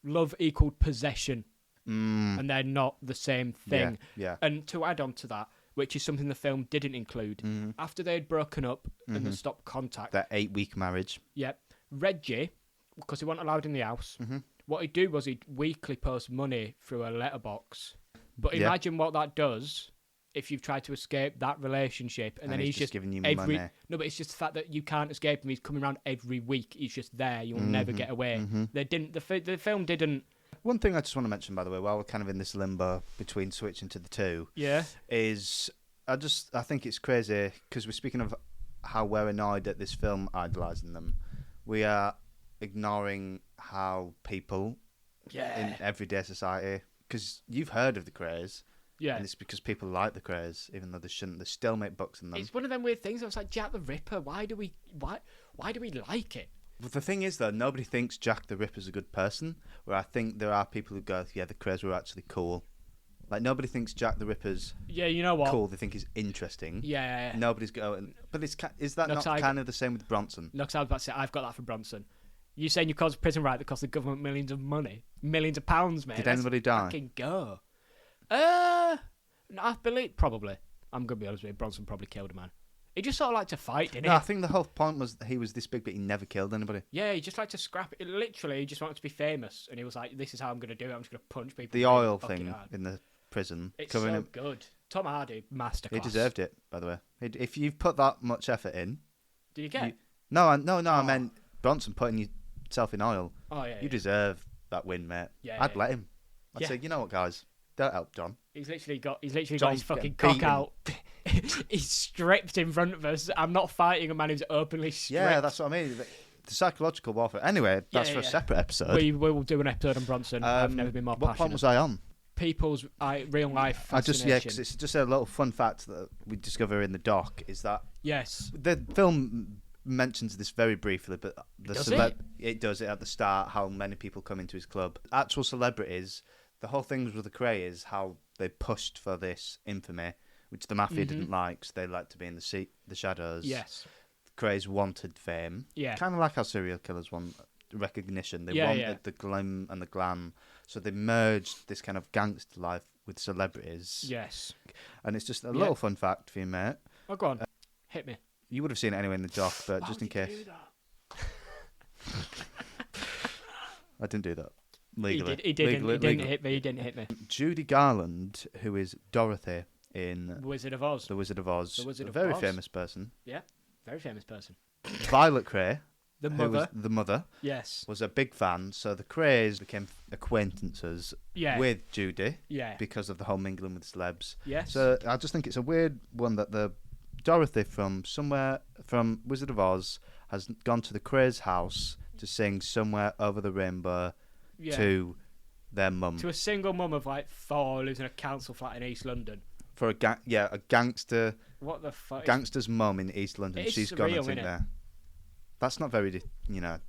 Speaker 3: love equaled possession, and they're not the same thing.
Speaker 2: Yeah.
Speaker 3: And to add on to that, which is something the film didn't include, after they'd broken up and had stopped contact,
Speaker 2: that 8-week marriage.
Speaker 3: Yeah, Reggie, because he wasn't allowed in the house. What he'd do was he'd weekly post money through a letterbox. But imagine what that does if you've tried to escape that relationship and then he's just
Speaker 2: giving you
Speaker 3: every
Speaker 2: money.
Speaker 3: No, but it's just the fact that you can't escape him. He's coming around every week. He's just there. You'll never get away. They didn't. The film didn't.
Speaker 2: One thing I just want to mention, by the way, while we're kind of in this limbo between switching to the two, is I think it's crazy because we're speaking of how we're annoyed at this film idolising them. We are ignoring how people in everyday society, because you've heard of the Krays, and it's because people like the Krays, even though they shouldn't. They still make bucks in them.
Speaker 3: It's one of them weird things. I was like, Jack the Ripper. Why do we like it?
Speaker 2: But the thing is, though, nobody thinks Jack the Ripper's a good person. Where I think there are people who go, "Yeah, the Krays were actually cool." Like, nobody thinks Jack the Ripper's
Speaker 3: Yeah, you know what?
Speaker 2: cool. They think he's interesting.
Speaker 3: Yeah.
Speaker 2: Nobody's going... But is that
Speaker 3: No,
Speaker 2: not
Speaker 3: 'cause
Speaker 2: kind of the same with Bronson?
Speaker 3: No, because I was about to say, I've got that from Bronson. You saying you caused a prison riot that cost the government millions of money? Millions of pounds, mate.
Speaker 2: Did anybody die?
Speaker 3: Fucking go. I believe... Probably. I'm going to be honest with you. Bronson probably killed a man. He just sort of liked to fight, didn't he?
Speaker 2: No, I think the whole point was that he was this big, but he never killed anybody.
Speaker 3: Yeah, he just liked to scrap it. Literally, he just wanted to be famous. And he was like, this is how I'm going to do it. I'm just going to punch people.
Speaker 2: The
Speaker 3: really
Speaker 2: oil
Speaker 3: fucking
Speaker 2: thing
Speaker 3: hard.
Speaker 2: in the prison.
Speaker 3: It's
Speaker 2: covering
Speaker 3: so
Speaker 2: him.
Speaker 3: good. Tom Hardy, masterclass.
Speaker 2: He deserved it, by the way. If you've put that much effort in...
Speaker 3: Did you get it?
Speaker 2: No, I meant Bronson putting yourself in oil.
Speaker 3: Oh, yeah.
Speaker 2: You deserve that win, mate.
Speaker 3: Yeah,
Speaker 2: I'd
Speaker 3: yeah.
Speaker 2: let him. I'd
Speaker 3: Yeah.
Speaker 2: say, you know what, guys? Don't help John.
Speaker 3: He's literally got his
Speaker 2: John's
Speaker 3: fucking
Speaker 2: getting
Speaker 3: cock out. He's stripped in front of us. I'm not fighting a man who's openly stripped.
Speaker 2: Yeah, that's what I mean. The psychological warfare. Anyway, that's for a separate episode.
Speaker 3: We will do an episode on Bronson. I've never been more
Speaker 2: What
Speaker 3: passionate.
Speaker 2: point was I on?
Speaker 3: People's real life fascination.
Speaker 2: Because it's just a little fun fact that we discover in the doc is that
Speaker 3: Yes.
Speaker 2: the film mentions this very briefly, but
Speaker 3: Does
Speaker 2: it does it at the start. How many people come into his club? Actual celebrities. The whole thing with the Krays is how they pushed for this infamy, which the mafia didn't like. So they liked to be in the shadows.
Speaker 3: Yes.
Speaker 2: The Krays wanted fame.
Speaker 3: Yeah.
Speaker 2: Kind of like how serial killers want recognition. They
Speaker 3: Yeah,
Speaker 2: wanted
Speaker 3: yeah.
Speaker 2: the glim and the glam. So they merged this kind of gangster life with celebrities.
Speaker 3: Yes.
Speaker 2: And it's just a little fun fact for you, mate.
Speaker 3: Oh, go on. Hit me.
Speaker 2: You would have seen it anyway in the doc, but just in case.
Speaker 3: You do that?
Speaker 2: I didn't do that. Legally.
Speaker 3: He didn't.
Speaker 2: Legally,
Speaker 3: He didn't
Speaker 2: legally.
Speaker 3: hit me. He didn't hit me.
Speaker 2: Judy Garland, who is Dorothy in
Speaker 3: Wizard of Oz.
Speaker 2: The Wizard of Oz.
Speaker 3: The Wizard
Speaker 2: a
Speaker 3: of
Speaker 2: very
Speaker 3: Oz.
Speaker 2: famous person.
Speaker 3: Yeah. Very famous person.
Speaker 2: Violet Kray,
Speaker 3: The
Speaker 2: who
Speaker 3: mother.
Speaker 2: was the mother,
Speaker 3: Yes.
Speaker 2: was a big fan. So the Krays became acquaintances
Speaker 3: Yeah.
Speaker 2: with Judy
Speaker 3: Yeah.
Speaker 2: because of the whole mingling with celebs.
Speaker 3: Yes.
Speaker 2: So I just think it's a weird one that the Dorothy from Wizard of Oz has gone to the Krays house to sing Somewhere Over the Rainbow
Speaker 3: yeah.
Speaker 2: to their mum.
Speaker 3: To a single mum of like 4 who lives in a council flat in East London.
Speaker 2: For a gangster
Speaker 3: What the fuck?
Speaker 2: gangster's mum in East London.
Speaker 3: It is
Speaker 2: She's gone
Speaker 3: surreal,
Speaker 2: and sing
Speaker 3: innit?
Speaker 2: there. That's not very,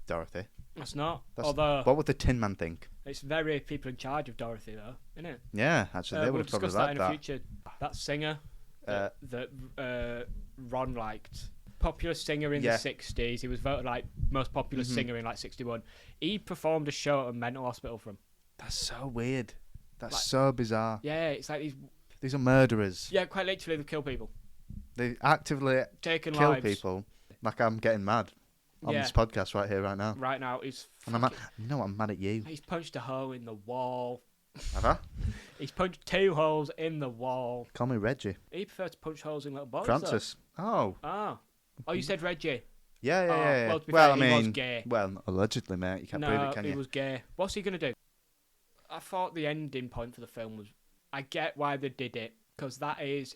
Speaker 2: Dorothy.
Speaker 3: It's not.
Speaker 2: That's,
Speaker 3: Although
Speaker 2: what would the Tin Man think?
Speaker 3: it's very people in charge of Dorothy, though, isn't it?
Speaker 2: Yeah, actually, they would
Speaker 3: We'll
Speaker 2: have probably
Speaker 3: discuss that
Speaker 2: liked
Speaker 3: in
Speaker 2: that.
Speaker 3: the future. That singer that Ron liked. Popular singer in
Speaker 2: Yeah.
Speaker 3: the 60s. He was voted like most popular singer in like 61. He performed a show at a mental hospital for him.
Speaker 2: That's so weird. That's
Speaker 3: Like-
Speaker 2: so bizarre.
Speaker 3: Yeah, it's like these.
Speaker 2: These are murderers.
Speaker 3: Yeah, quite literally, they kill people.
Speaker 2: They actively
Speaker 3: Taking
Speaker 2: kill
Speaker 3: lives.
Speaker 2: people. Like I'm getting mad on
Speaker 3: Yeah.
Speaker 2: this podcast right here, right now.
Speaker 3: Right now, he's.
Speaker 2: And you know what? I'm mad at you.
Speaker 3: He's punched a hole in the wall.
Speaker 2: Have I?
Speaker 3: He's punched 2 holes in the wall.
Speaker 2: Call me Reggie.
Speaker 3: He prefers to punch holes in little boys.
Speaker 2: Francis. Oh.
Speaker 3: Though. Oh, you said Reggie.
Speaker 2: Yeah.
Speaker 3: Well, to be
Speaker 2: Well,
Speaker 3: fair,
Speaker 2: I
Speaker 3: he was
Speaker 2: mean,
Speaker 3: gay.
Speaker 2: well, allegedly, mate. You can't prove
Speaker 3: No,
Speaker 2: it, can
Speaker 3: he
Speaker 2: you?
Speaker 3: was gay. What's he gonna do? I thought the ending point for the film was. I get why they did it because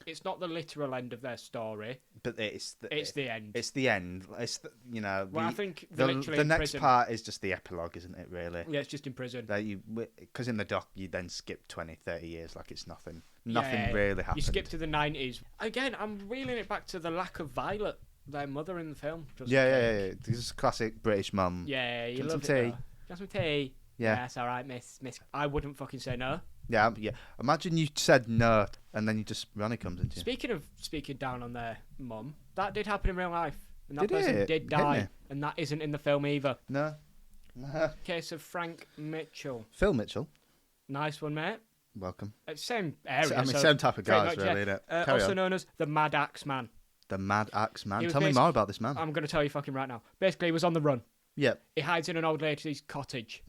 Speaker 3: it's not the literal end of their story.
Speaker 2: But it's the
Speaker 3: end.
Speaker 2: It's the end. It's
Speaker 3: Well, I think
Speaker 2: the
Speaker 3: they're literally
Speaker 2: the
Speaker 3: in
Speaker 2: next
Speaker 3: prison.
Speaker 2: part is just the epilogue, isn't it? Really.
Speaker 3: Yeah, it's just in prison.
Speaker 2: That because in the doc you then skip 20, 30 years like it's nothing. Nothing
Speaker 3: Yeah,
Speaker 2: really happened.
Speaker 3: You skip to the 90s. Again, I'm reeling it back to the lack of Violet, their mother in the film. Just
Speaker 2: Yeah. This is classic British mum.
Speaker 3: Yeah, you
Speaker 2: Want
Speaker 3: love
Speaker 2: some
Speaker 3: it.
Speaker 2: tea?
Speaker 3: Though. Got some tea?
Speaker 2: Yeah.
Speaker 3: That's all right, miss. I wouldn't fucking say no.
Speaker 2: Yeah. Imagine you said no, and then you just Ronnie comes into you.
Speaker 3: Speaking of speaking down on their mum, that did happen in real life. And that
Speaker 2: Did
Speaker 3: person
Speaker 2: it?
Speaker 3: did
Speaker 2: Hit
Speaker 3: die.
Speaker 2: me.
Speaker 3: And that isn't in the film either.
Speaker 2: No.
Speaker 3: Case of Frank Mitchell.
Speaker 2: Phil Mitchell,
Speaker 3: Nice one, mate.
Speaker 2: welcome.
Speaker 3: Same area.
Speaker 2: I mean,
Speaker 3: so
Speaker 2: same type of
Speaker 3: pretty
Speaker 2: guys,
Speaker 3: much,
Speaker 2: really,
Speaker 3: yeah.
Speaker 2: innit? Carry
Speaker 3: Also
Speaker 2: on.
Speaker 3: known as the Mad Axe Man.
Speaker 2: The Mad Axe Man.
Speaker 3: He was
Speaker 2: Tell me
Speaker 3: basi-
Speaker 2: more about this man.
Speaker 3: I'm going to tell you fucking right now. Basically, he was on the run.
Speaker 2: Yep.
Speaker 3: He hides in an old lady's cottage.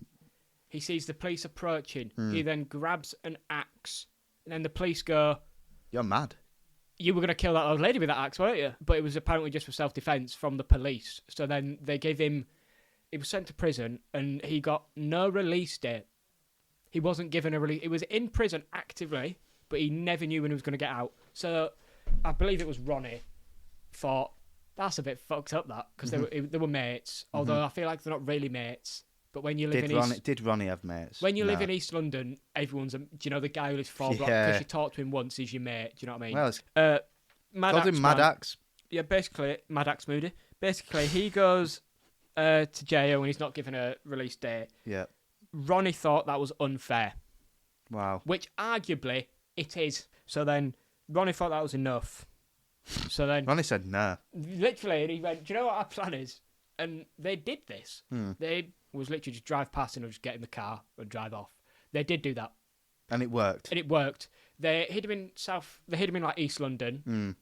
Speaker 3: He sees the police approaching. He then grabs an axe. And then the police go,
Speaker 2: You're mad.
Speaker 3: you were going to kill that old lady with that axe, weren't you? But it was apparently just for self-defense from the police. So then they gave him... He was sent to prison, and he got no release date. He wasn't given a release. He was in prison actively, but he never knew when he was going to get out. So I believe it was Ronnie thought, that's a bit fucked up, that, because they were mates. Although I feel like they're not really mates. But when you live
Speaker 2: Did Ronnie have mates?
Speaker 3: when you live
Speaker 2: No.
Speaker 3: in East London, everyone's do you know the guy who lives 4 blocks
Speaker 2: Yeah.
Speaker 3: because you talk to him once, he's your mate. Do you know what I mean?
Speaker 2: Well, it's
Speaker 3: Mad
Speaker 2: called
Speaker 3: Axe
Speaker 2: him Mad
Speaker 3: Man.
Speaker 2: Axe.
Speaker 3: Yeah, basically, Mad Axe Moody. Basically, he goes to jail when he's not given a release date.
Speaker 2: Yeah.
Speaker 3: Ronnie thought that was unfair,
Speaker 2: Wow.
Speaker 3: which arguably it is. So then Ronnie thought that was enough. So then
Speaker 2: Ronnie said no.
Speaker 3: literally, and he went, "Do you know what our plan is?" And they did this. They was literally just drive past and just get in the car and drive off. They did do that,
Speaker 2: And it worked.
Speaker 3: and it worked. They hid him in They hid him in like East London.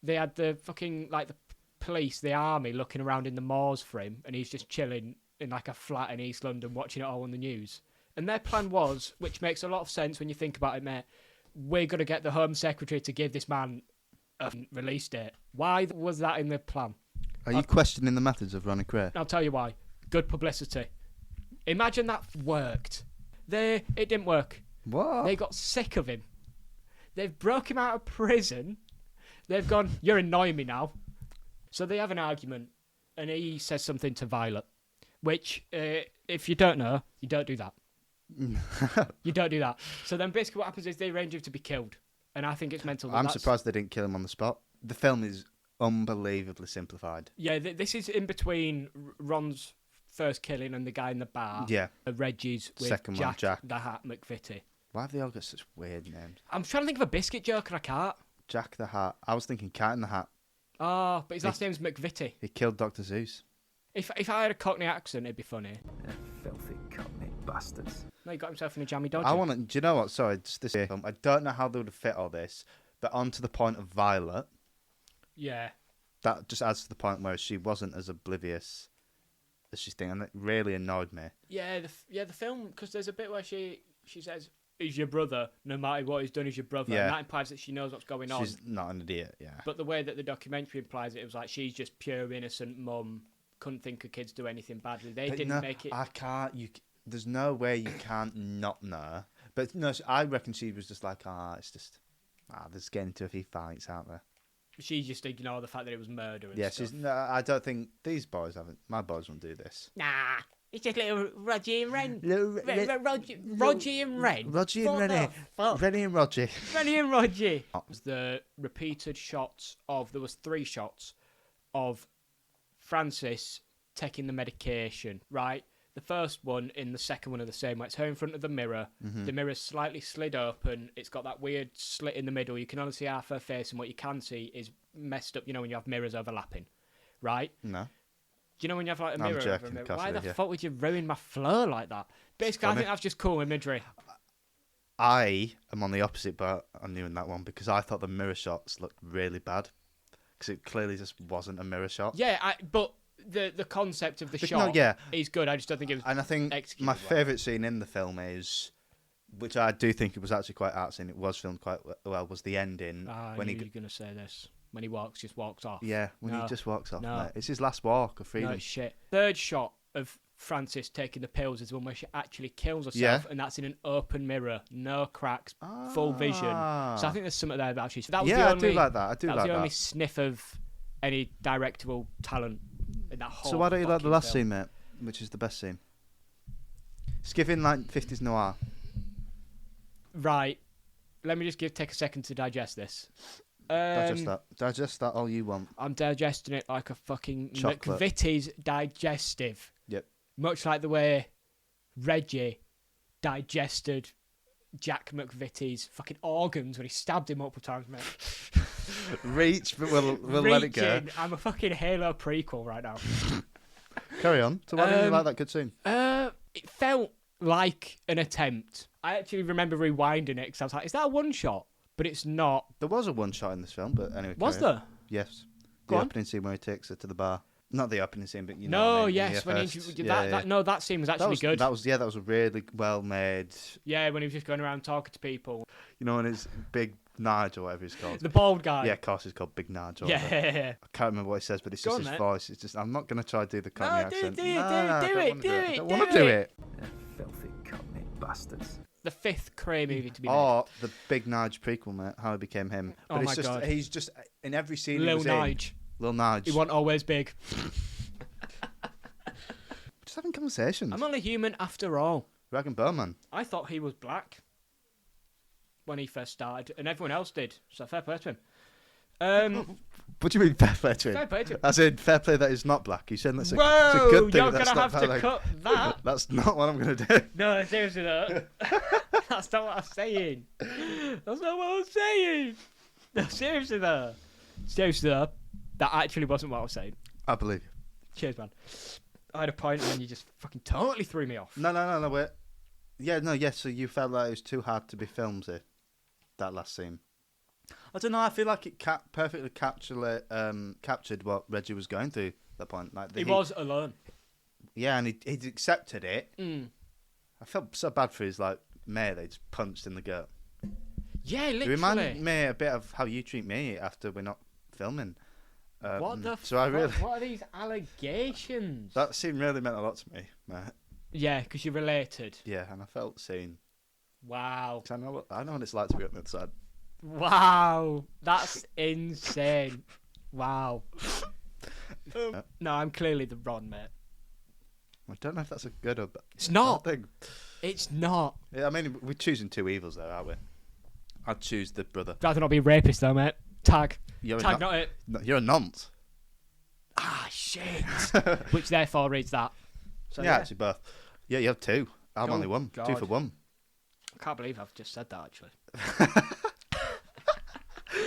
Speaker 3: They had the fucking like the police, the army, looking around in the moors for him, and he's just chilling in like a flat in East London, watching it all on the news. And their plan was, which makes a lot of sense when you think about it, mate. We're gonna get the Home Secretary to give this man a release date. Why was that in the plan?
Speaker 2: Are you questioning the methods of Ronnie Kray?
Speaker 3: I'll tell you why. Good publicity. Imagine that worked. It didn't work.
Speaker 2: What?
Speaker 3: They got sick of him. They've broke him out of prison. They've gone, "You're annoying me now." So they have an argument, and he says something to Violet, which, if you don't know, you don't do that. You don't do that. So then basically what happens is they arrange him to be killed. And I think it's mental.
Speaker 2: I'm surprised they didn't kill him on the spot. The film is unbelievably simplified.
Speaker 3: Yeah, this is in between Ron's first killing and the guy in the bar.
Speaker 2: Yeah.
Speaker 3: Reggie's with
Speaker 2: Second one, Jack.
Speaker 3: the Hat McVitie.
Speaker 2: Why have they all got such weird names?
Speaker 3: I'm trying to think of a biscuit joke and I can't.
Speaker 2: Jack the Hat. I was thinking Cat in the Hat.
Speaker 3: Oh, but his last name's McVitie.
Speaker 2: He killed Dr. Zeus.
Speaker 3: If I had a Cockney accent, it'd be funny.
Speaker 1: Filthy Cockney bastards.
Speaker 3: No, he got himself in a jammy dodgy.
Speaker 2: I want to. Do you know what? Sorry, just this film. I don't know how they would have fit all this, but on to the point of Violet,
Speaker 3: Yeah.
Speaker 2: that just adds to the point where she wasn't as oblivious as she's thinking, and it really annoyed me.
Speaker 3: Yeah, the film, because there's a bit where she says, "He's your brother, no matter what he's done, he's your brother."
Speaker 2: Yeah.
Speaker 3: And that implies that she knows what's going on.
Speaker 2: She's not an idiot, yeah.
Speaker 3: But the way that the documentary implies it, it was like she's just pure innocent mum, couldn't think her kids do anything badly. They
Speaker 2: But
Speaker 3: didn't
Speaker 2: no,
Speaker 3: make it.
Speaker 2: I can't. There's no way you can't not know. But no, I reckon she was just like, it's just, there's getting into a few fights out there.
Speaker 3: She just ignored the fact that it was murder and
Speaker 2: Yeah,
Speaker 3: stuff.
Speaker 2: no, I don't think these boys haven't. My boys won't do this.
Speaker 3: Nah, it's just little Roger and Ren.
Speaker 2: Roger
Speaker 3: and Ren.
Speaker 2: Roger and Rennie. Rennie and Roger.
Speaker 3: Rennie and Roger. It was the repeated shots there was 3 shots of Francis taking the medication, right? The first one and the second one are the same. It's her in front of the mirror. The mirror's slightly slid open. It's got that weird slit in the middle. You can only see half her face, and what you can see is messed up, when you have mirrors overlapping, right?
Speaker 2: No.
Speaker 3: Do you know when you have like a
Speaker 2: I'm
Speaker 3: mirror over a
Speaker 2: joking,
Speaker 3: mirror?
Speaker 2: Cassidy,
Speaker 3: Why the
Speaker 2: yeah.
Speaker 3: fuck would you ruin my flow like that? Basically, I
Speaker 2: funny.
Speaker 3: think that's just cool imagery.
Speaker 2: I am on the opposite boat on you in that one because I thought the mirror shots looked really bad because it clearly just wasn't a mirror shot.
Speaker 3: Yeah, but the concept of the
Speaker 2: But
Speaker 3: shot
Speaker 2: no, yeah.
Speaker 3: is good. I just don't think it was.
Speaker 2: And I think
Speaker 3: executed
Speaker 2: my
Speaker 3: well.
Speaker 2: favourite scene in the film is, which I do think it was actually quite artsy and it was filmed quite well, was the ending.
Speaker 3: I
Speaker 2: when
Speaker 3: knew
Speaker 2: he
Speaker 3: you were going to say this. When he just walks off.
Speaker 2: Yeah, when
Speaker 3: No.
Speaker 2: he just walks off.
Speaker 3: No.
Speaker 2: Mate. It's his last walk of freedom.
Speaker 3: No shit. Third shot of Francis taking the pills is the one where she actually kills herself,
Speaker 2: Yeah.
Speaker 3: and that's in an open mirror, no cracks, full vision. So I think there's something there about she. That was
Speaker 2: Yeah,
Speaker 3: the
Speaker 2: I
Speaker 3: only,
Speaker 2: do like that. I do
Speaker 3: that was
Speaker 2: like
Speaker 3: the
Speaker 2: that.
Speaker 3: only sniff of any directorial talent in that whole.
Speaker 2: So why don't you like the
Speaker 3: fucking
Speaker 2: last
Speaker 3: film.
Speaker 2: scene, mate? Which is the best scene? It's giving like 50s noir.
Speaker 3: Right. Let me just take a second to digest this.
Speaker 2: Digest that all you want.
Speaker 3: I'm digesting it like a fucking
Speaker 2: Chocolate.
Speaker 3: McVitie's digestive.
Speaker 2: Yep.
Speaker 3: Much like the way Reggie digested Jack McVitie's fucking organs when he stabbed him multiple times, mate.
Speaker 2: Reach, but we'll let it go.
Speaker 3: Reaching. I'm a fucking Halo prequel right now.
Speaker 2: Carry on. So why didn't you like that good scene?
Speaker 3: It felt like an attempt. I actually remember rewinding it because I was like, is that a one shot? But it's not.
Speaker 2: There was a one shot in this film, but anyway.
Speaker 3: Was
Speaker 2: carry on.
Speaker 3: there?
Speaker 2: Yes.
Speaker 3: Go
Speaker 2: The
Speaker 3: on.
Speaker 2: opening scene where he takes her to the bar. Not the opening scene, but you know.
Speaker 3: No,
Speaker 2: what I mean,
Speaker 3: yes.
Speaker 2: yeah,
Speaker 3: When
Speaker 2: first.
Speaker 3: he,
Speaker 2: Yeah, yeah.
Speaker 3: No, that scene was actually good.
Speaker 2: That was a really well made.
Speaker 3: Yeah, when he was just going around talking to people.
Speaker 2: You know, when it's Big Nige or whatever he's called.
Speaker 3: The bald guy.
Speaker 2: Yeah, of course, he's called Big Nige. Or
Speaker 3: Yeah,
Speaker 2: whatever.
Speaker 3: yeah.
Speaker 2: I can't remember what he says, but it's
Speaker 3: Go
Speaker 2: just
Speaker 3: on,
Speaker 2: his
Speaker 3: mate.
Speaker 2: voice. It's just I'm not going to try to do the Cockney
Speaker 3: No, do
Speaker 2: accent.
Speaker 3: it,
Speaker 2: No, I don't wanna
Speaker 3: do it,
Speaker 2: I don't
Speaker 3: do
Speaker 2: want to do it.
Speaker 1: Filthy Cockney bastards.
Speaker 3: The 5th Kray movie to be made.
Speaker 2: Or the Big Nige prequel, mate. How he became him.
Speaker 3: Oh
Speaker 2: But it's
Speaker 3: my
Speaker 2: just
Speaker 3: God.
Speaker 2: he's just in every scene. he
Speaker 3: Lil
Speaker 2: was in,
Speaker 3: Nige.
Speaker 2: Lil Nige.
Speaker 3: He wasn't always big.
Speaker 2: Just having conversations.
Speaker 3: I'm only human after all.
Speaker 2: Rag and Bone Man.
Speaker 3: I thought he was black when he first started, and everyone else did. So fair play to him.
Speaker 2: What do you mean fair play to him?
Speaker 3: Fair play to him.
Speaker 2: As in fair play that is not black. You said that's a,
Speaker 3: Whoa!
Speaker 2: it's a good thing.
Speaker 3: You're
Speaker 2: but that's
Speaker 3: gonna
Speaker 2: not
Speaker 3: have to
Speaker 2: fair play.
Speaker 3: cut that.
Speaker 2: That's not what I'm going to do.
Speaker 3: No, seriously though. That's not what I'm saying. That's not what I'm saying. No, seriously though. That actually wasn't what I was saying.
Speaker 2: I believe you.
Speaker 3: Cheers, man. I had a point and then you just fucking totally threw me off.
Speaker 2: No, wait. Yeah, no, yes, so you felt like it was too hard to be filmed, that last scene. I don't know, I feel like it perfectly captured what Reggie was going through at that point. Like
Speaker 3: He was alone.
Speaker 2: Yeah, and he'd accepted it.
Speaker 3: Mm.
Speaker 2: I felt so bad for his, like, mate they just punched in the gut.
Speaker 3: Yeah, literally.
Speaker 2: It reminded me a bit of how you treat me after we're not filming.
Speaker 3: What the
Speaker 2: so I really,
Speaker 3: What are these allegations?
Speaker 2: that scene really meant a lot to me, mate.
Speaker 3: Yeah, because you related.
Speaker 2: Yeah, and I felt seen.
Speaker 3: Wow.
Speaker 2: 'Cause I know what it's like to be on the other side.
Speaker 3: Wow. That's insane. Wow. No, I'm clearly the Ron, mate.
Speaker 2: I don't know if that's a good or bad
Speaker 3: It's not.
Speaker 2: thing.
Speaker 3: It's not.
Speaker 2: Yeah, I mean, we're choosing two evils there, aren't we? I'd choose the brother.
Speaker 3: Rather not be a rapist though, mate. Tag. Tag, not it.
Speaker 2: No, you're a nonce.
Speaker 3: Ah, shit. Which therefore reads that. So,
Speaker 2: yeah, actually both. Yeah, you have two. I'm only one.
Speaker 3: God.
Speaker 2: 2 for 1.
Speaker 3: I can't believe I've just said that, actually.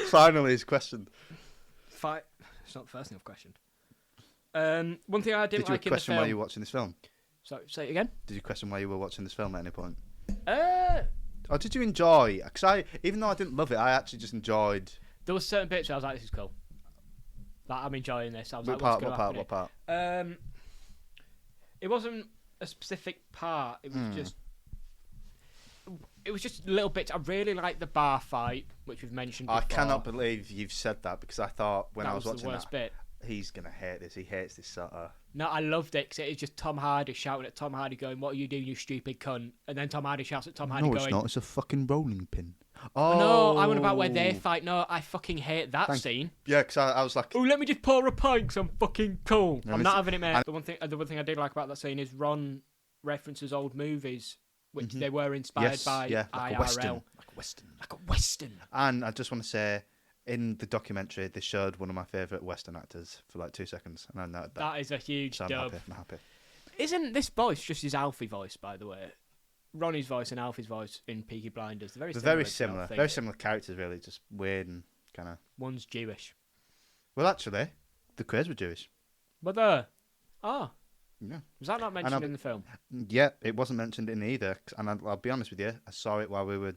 Speaker 2: Finally, his question.
Speaker 3: It's not the first thing I've questioned. One thing I didn't
Speaker 2: Did you
Speaker 3: like in the
Speaker 2: question
Speaker 3: film...
Speaker 2: why you were watching this film?
Speaker 3: So, say it again?
Speaker 2: Did you question why you were watching this film at any point?
Speaker 3: There
Speaker 2: Or did you enjoy? Because even though I didn't love it, I actually just enjoyed.
Speaker 3: was certain bits where I was like, this is cool. Like, I'm enjoying this. I was
Speaker 2: What
Speaker 3: like,
Speaker 2: part?
Speaker 3: what's going to happen? It wasn't a specific part. It was just... It was just little bits. I really liked the bar fight, which we've mentioned before.
Speaker 2: I cannot believe you've said that because I thought when
Speaker 3: that
Speaker 2: I was
Speaker 3: the
Speaker 2: watching
Speaker 3: worst
Speaker 2: that,
Speaker 3: bit.
Speaker 2: he's going to hate this. He hates this sort of...
Speaker 3: No, I loved it because it was just Tom Hardy shouting at Tom Hardy going, what are you doing, you stupid cunt? And then Tom Hardy shouts at Tom Hardy
Speaker 2: No,
Speaker 3: going...
Speaker 2: it's not. It's a fucking rolling pin. Oh.
Speaker 3: No, I'm on about where they fight. No, I fucking hate that scene.
Speaker 2: Yeah, because I was like...
Speaker 3: Oh, let me just pour a pint because I'm fucking cool.
Speaker 2: No,
Speaker 3: I'm
Speaker 2: it's-
Speaker 3: not having it, mate. The one thing I did like about that scene is Ron references old movies, which they were inspired
Speaker 2: Yes,
Speaker 3: by
Speaker 2: yeah, like
Speaker 3: IRL.
Speaker 2: a western.
Speaker 3: Like a western.
Speaker 2: And I just want to say, in the documentary, they showed one of my favourite western actors for like 2 seconds, and I noted that.
Speaker 3: That is a huge
Speaker 2: So I'm
Speaker 3: dub.
Speaker 2: happy. I'm happy.
Speaker 3: Isn't this voice just his Alfie voice, by the way? Ronnie's voice and Alfie's voice in Peaky Blinders. They're
Speaker 2: Very
Speaker 3: similar.
Speaker 2: similar.
Speaker 3: I think.
Speaker 2: Very similar characters, really. Just weird and kind of...
Speaker 3: One's Jewish.
Speaker 2: Well, actually, the Krays were Jewish.
Speaker 3: But was that not mentioned in the film?
Speaker 2: Yeah, it wasn't mentioned in either. And I'll be honest with you, I saw it while we were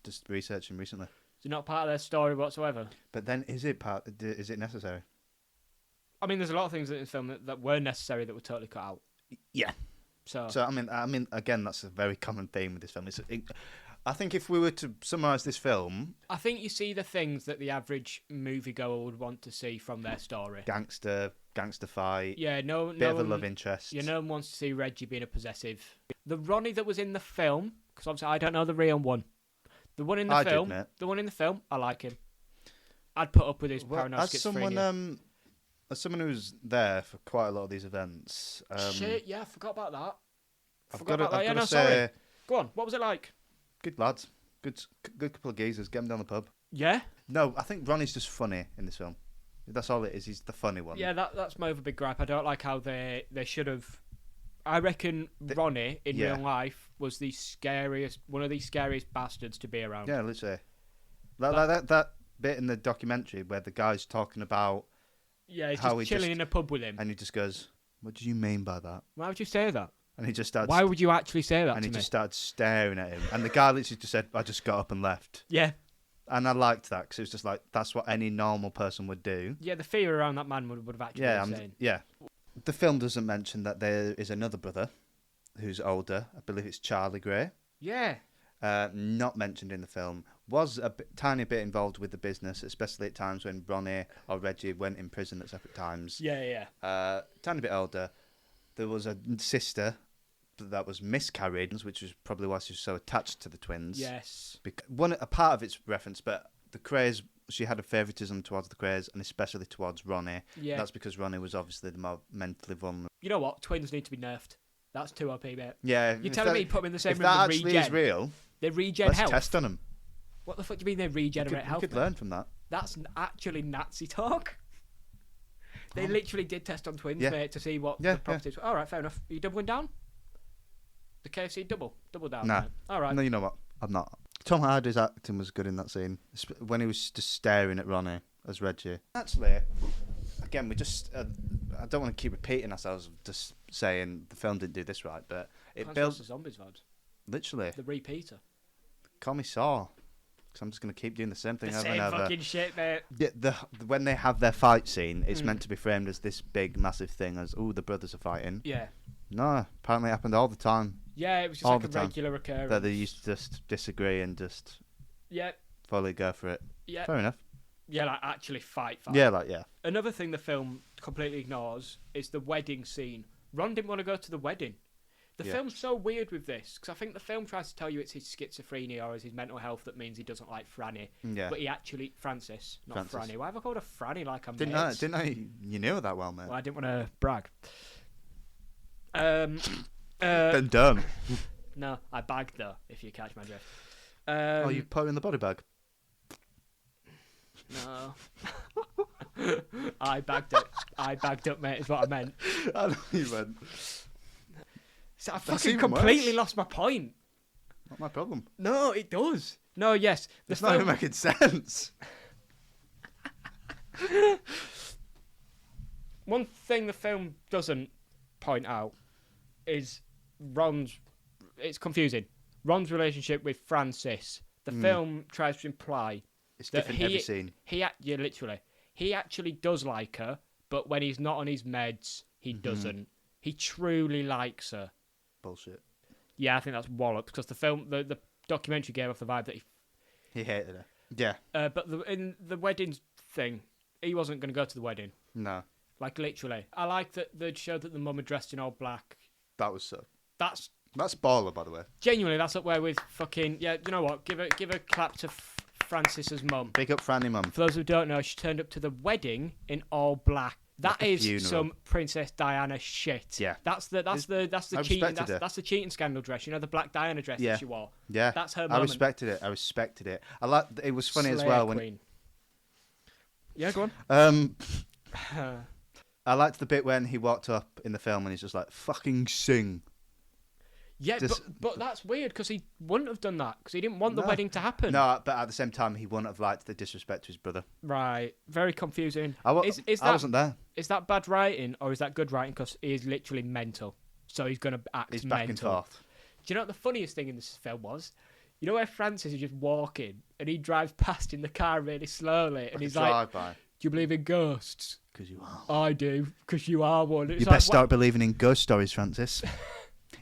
Speaker 2: just researching recently.
Speaker 3: Is it not part of their story whatsoever?
Speaker 2: But then, is it necessary?
Speaker 3: I mean, there's a lot of things in this film that were necessary that were totally cut out.
Speaker 2: Yeah.
Speaker 3: So
Speaker 2: I mean, again, that's a very common theme with this film. I think if we were to summarise this film,
Speaker 3: I think you see the things that the average moviegoer would want to see from their story.
Speaker 2: gangster fight,
Speaker 3: Yeah,
Speaker 2: bit of a love interest.
Speaker 3: Yeah, no one wants to see Reggie being a possessive. The Ronnie that was in the film, because obviously I don't know the real one. The one in the film,
Speaker 2: did, mate.
Speaker 3: the one in the film, I like him. I'd put up with his
Speaker 2: Well,
Speaker 3: paranoid schizophrenia.
Speaker 2: as someone who's there for quite a lot of these events,
Speaker 3: Shit, yeah, I forgot about that.
Speaker 2: I've got to say,
Speaker 3: sorry. Go on, what was it like?
Speaker 2: good lads, good couple of geezers. Get them down the pub.
Speaker 3: Yeah?
Speaker 2: No, I think Ronnie's just funny in this film. That's all it is. He's the funny one.
Speaker 3: Yeah, that's my other big gripe. I don't like how they should have... I reckon Ronnie, in real life, was one of the scariest bastards to be around.
Speaker 2: Yeah, literally. That bit in the documentary where the guy's talking about...
Speaker 3: Yeah, he's
Speaker 2: how
Speaker 3: just chilling in a pub with him.
Speaker 2: And he just goes, "What do you mean by that?"
Speaker 3: Why would you say that?
Speaker 2: And he just starts...
Speaker 3: Why would you actually say that
Speaker 2: And
Speaker 3: to
Speaker 2: he
Speaker 3: me?
Speaker 2: just started staring at him. And the guy literally just said, "I just got up and left."
Speaker 3: Yeah.
Speaker 2: And I liked that because it was just like, that's what any normal person would do.
Speaker 3: Yeah, the fear around that man would have actually been insane.
Speaker 2: Yeah. The film doesn't mention that there is another brother who's older. I believe it's Charlie Gray.
Speaker 3: Yeah.
Speaker 2: Not mentioned in the film. Was a tiny bit involved with the business, especially at times when Ronnie or Reggie went in prison at separate times.
Speaker 3: Yeah.
Speaker 2: Tiny bit older. There was a sister that was miscarried, which was probably why she was so attached to the twins.
Speaker 3: Yes.
Speaker 2: A part of it's reference, but the Krays, she had a favouritism towards the Krays, and especially towards Ronnie.
Speaker 3: Yeah.
Speaker 2: That's because Ronnie was obviously the more mentally vulnerable.
Speaker 3: You know what? Twins need to be nerfed. That's too OP, mate.
Speaker 2: Yeah.
Speaker 3: You're telling me you put them in the same
Speaker 2: if
Speaker 3: room
Speaker 2: that
Speaker 3: with
Speaker 2: actually
Speaker 3: regen?
Speaker 2: is real,
Speaker 3: They regen
Speaker 2: let's
Speaker 3: health.
Speaker 2: test on them.
Speaker 3: What the fuck do you mean they regenerate health?
Speaker 2: You could
Speaker 3: mate?
Speaker 2: learn from that.
Speaker 3: That's actually Nazi talk. They literally did test on twins,
Speaker 2: Yeah.
Speaker 3: mate, to see what
Speaker 2: Yeah,
Speaker 3: the properties were. All right, fair enough. Are you doubling down? The KFC double down.
Speaker 2: Nah.
Speaker 3: Mate. All right.
Speaker 2: No, you know what? I'm not. Tom Hardy's acting was good in that scene when he was just staring at Ronnie as Reggie. Actually, again, we just I don't want to keep repeating ourselves, just saying the film didn't do this right, but it built
Speaker 3: the zombies vibes.
Speaker 2: literally.
Speaker 3: The repeater.
Speaker 2: Call me Saw, because I'm just going to keep doing the same thing
Speaker 3: The
Speaker 2: over
Speaker 3: same
Speaker 2: and over.
Speaker 3: fucking shit, mate.
Speaker 2: The when they have their fight scene, it's meant to be framed as this big, massive thing, as the brothers are fighting.
Speaker 3: Yeah.
Speaker 2: No, apparently it happened all the time.
Speaker 3: Yeah, it was just
Speaker 2: All
Speaker 3: like a
Speaker 2: the time.
Speaker 3: regular occurrence.
Speaker 2: That they used to just disagree and just
Speaker 3: Yeah.
Speaker 2: fully go for it.
Speaker 3: Yeah.
Speaker 2: Fair enough.
Speaker 3: Yeah, like actually fight.
Speaker 2: Yeah.
Speaker 3: Another thing the film completely ignores is the wedding scene. Ron didn't want to go to the wedding. The film's so weird with this, because I think the film tries to tell you it's his schizophrenia or his mental health that means he doesn't like Franny.
Speaker 2: Yeah.
Speaker 3: But he actually... Francis, not
Speaker 2: Francis.
Speaker 3: Franny. Why have I called her Franny like I'm
Speaker 2: Didn't know you knew that well, mate.
Speaker 3: Well, I didn't want to brag.
Speaker 2: Then don't.
Speaker 3: No, I bagged though, if you catch my drift.
Speaker 2: Oh, you put her in the body bag?
Speaker 3: No. I bagged it. I bagged up, mate, is what I meant.
Speaker 2: I know you went.
Speaker 3: So I
Speaker 2: That's
Speaker 3: fucking
Speaker 2: even
Speaker 3: completely
Speaker 2: worse.
Speaker 3: lost my point.
Speaker 2: Not my problem.
Speaker 3: No, it does. No, yes. The
Speaker 2: It's not even making sense.
Speaker 3: One thing the film doesn't point out is Ron's... It's confusing. Ron's relationship with Francis. The film tries to imply...
Speaker 2: It's
Speaker 3: that
Speaker 2: different every scene.
Speaker 3: Yeah, literally. He actually does like her, but when he's not on his meds, he doesn't. He truly likes her.
Speaker 2: Bullshit.
Speaker 3: Yeah, I think that's walloped, because the documentary gave off the vibe that
Speaker 2: He hated her. Yeah.
Speaker 3: but in the wedding thing, he wasn't going to go to the wedding.
Speaker 2: No.
Speaker 3: Like, literally. I like that they showed that the mum had dressed in all black.
Speaker 2: That was so.
Speaker 3: That's
Speaker 2: baller, by the way.
Speaker 3: genuinely, that's up there with fucking... Yeah, you know what? Give a clap to Francis's mum.
Speaker 2: Big up Franny mum.
Speaker 3: For those who don't know, she turned up to the wedding in all black. That
Speaker 2: Like a
Speaker 3: is
Speaker 2: funeral.
Speaker 3: some Princess Diana shit.
Speaker 2: Yeah.
Speaker 3: That's the
Speaker 2: I
Speaker 3: cheating
Speaker 2: respected her.
Speaker 3: that's the cheating scandal dress. You know, the black Diana dress
Speaker 2: Yeah.
Speaker 3: that she wore.
Speaker 2: Yeah.
Speaker 3: That's her
Speaker 2: I
Speaker 3: moment.
Speaker 2: respected it. I like. It was funny as
Speaker 3: Slayer
Speaker 2: well
Speaker 3: queen. Yeah, go on.
Speaker 2: when. I liked the bit when he walked up in the film and he's just like, "Fucking sing."
Speaker 3: Yeah,
Speaker 2: Just-
Speaker 3: but that's weird because he wouldn't have done that because he didn't want the
Speaker 2: No.
Speaker 3: wedding to happen.
Speaker 2: No, but at the same time, he wouldn't have liked the disrespect to his brother.
Speaker 3: Right. Very confusing.
Speaker 2: I
Speaker 3: Is that,
Speaker 2: wasn't there.
Speaker 3: Is that bad writing or is that good writing because he is literally mental? So he's going to act
Speaker 2: He's
Speaker 3: mental.
Speaker 2: back and forth.
Speaker 3: Do you know what the funniest thing in this film was? You know where Francis is just walking and he drives past in the car really slowly and he's like,
Speaker 2: drive-by.
Speaker 3: "Do you believe in ghosts?"
Speaker 2: Because you are.
Speaker 3: "I do, because you are one." It's
Speaker 2: You
Speaker 3: like,
Speaker 2: best start believing in ghost stories, Francis.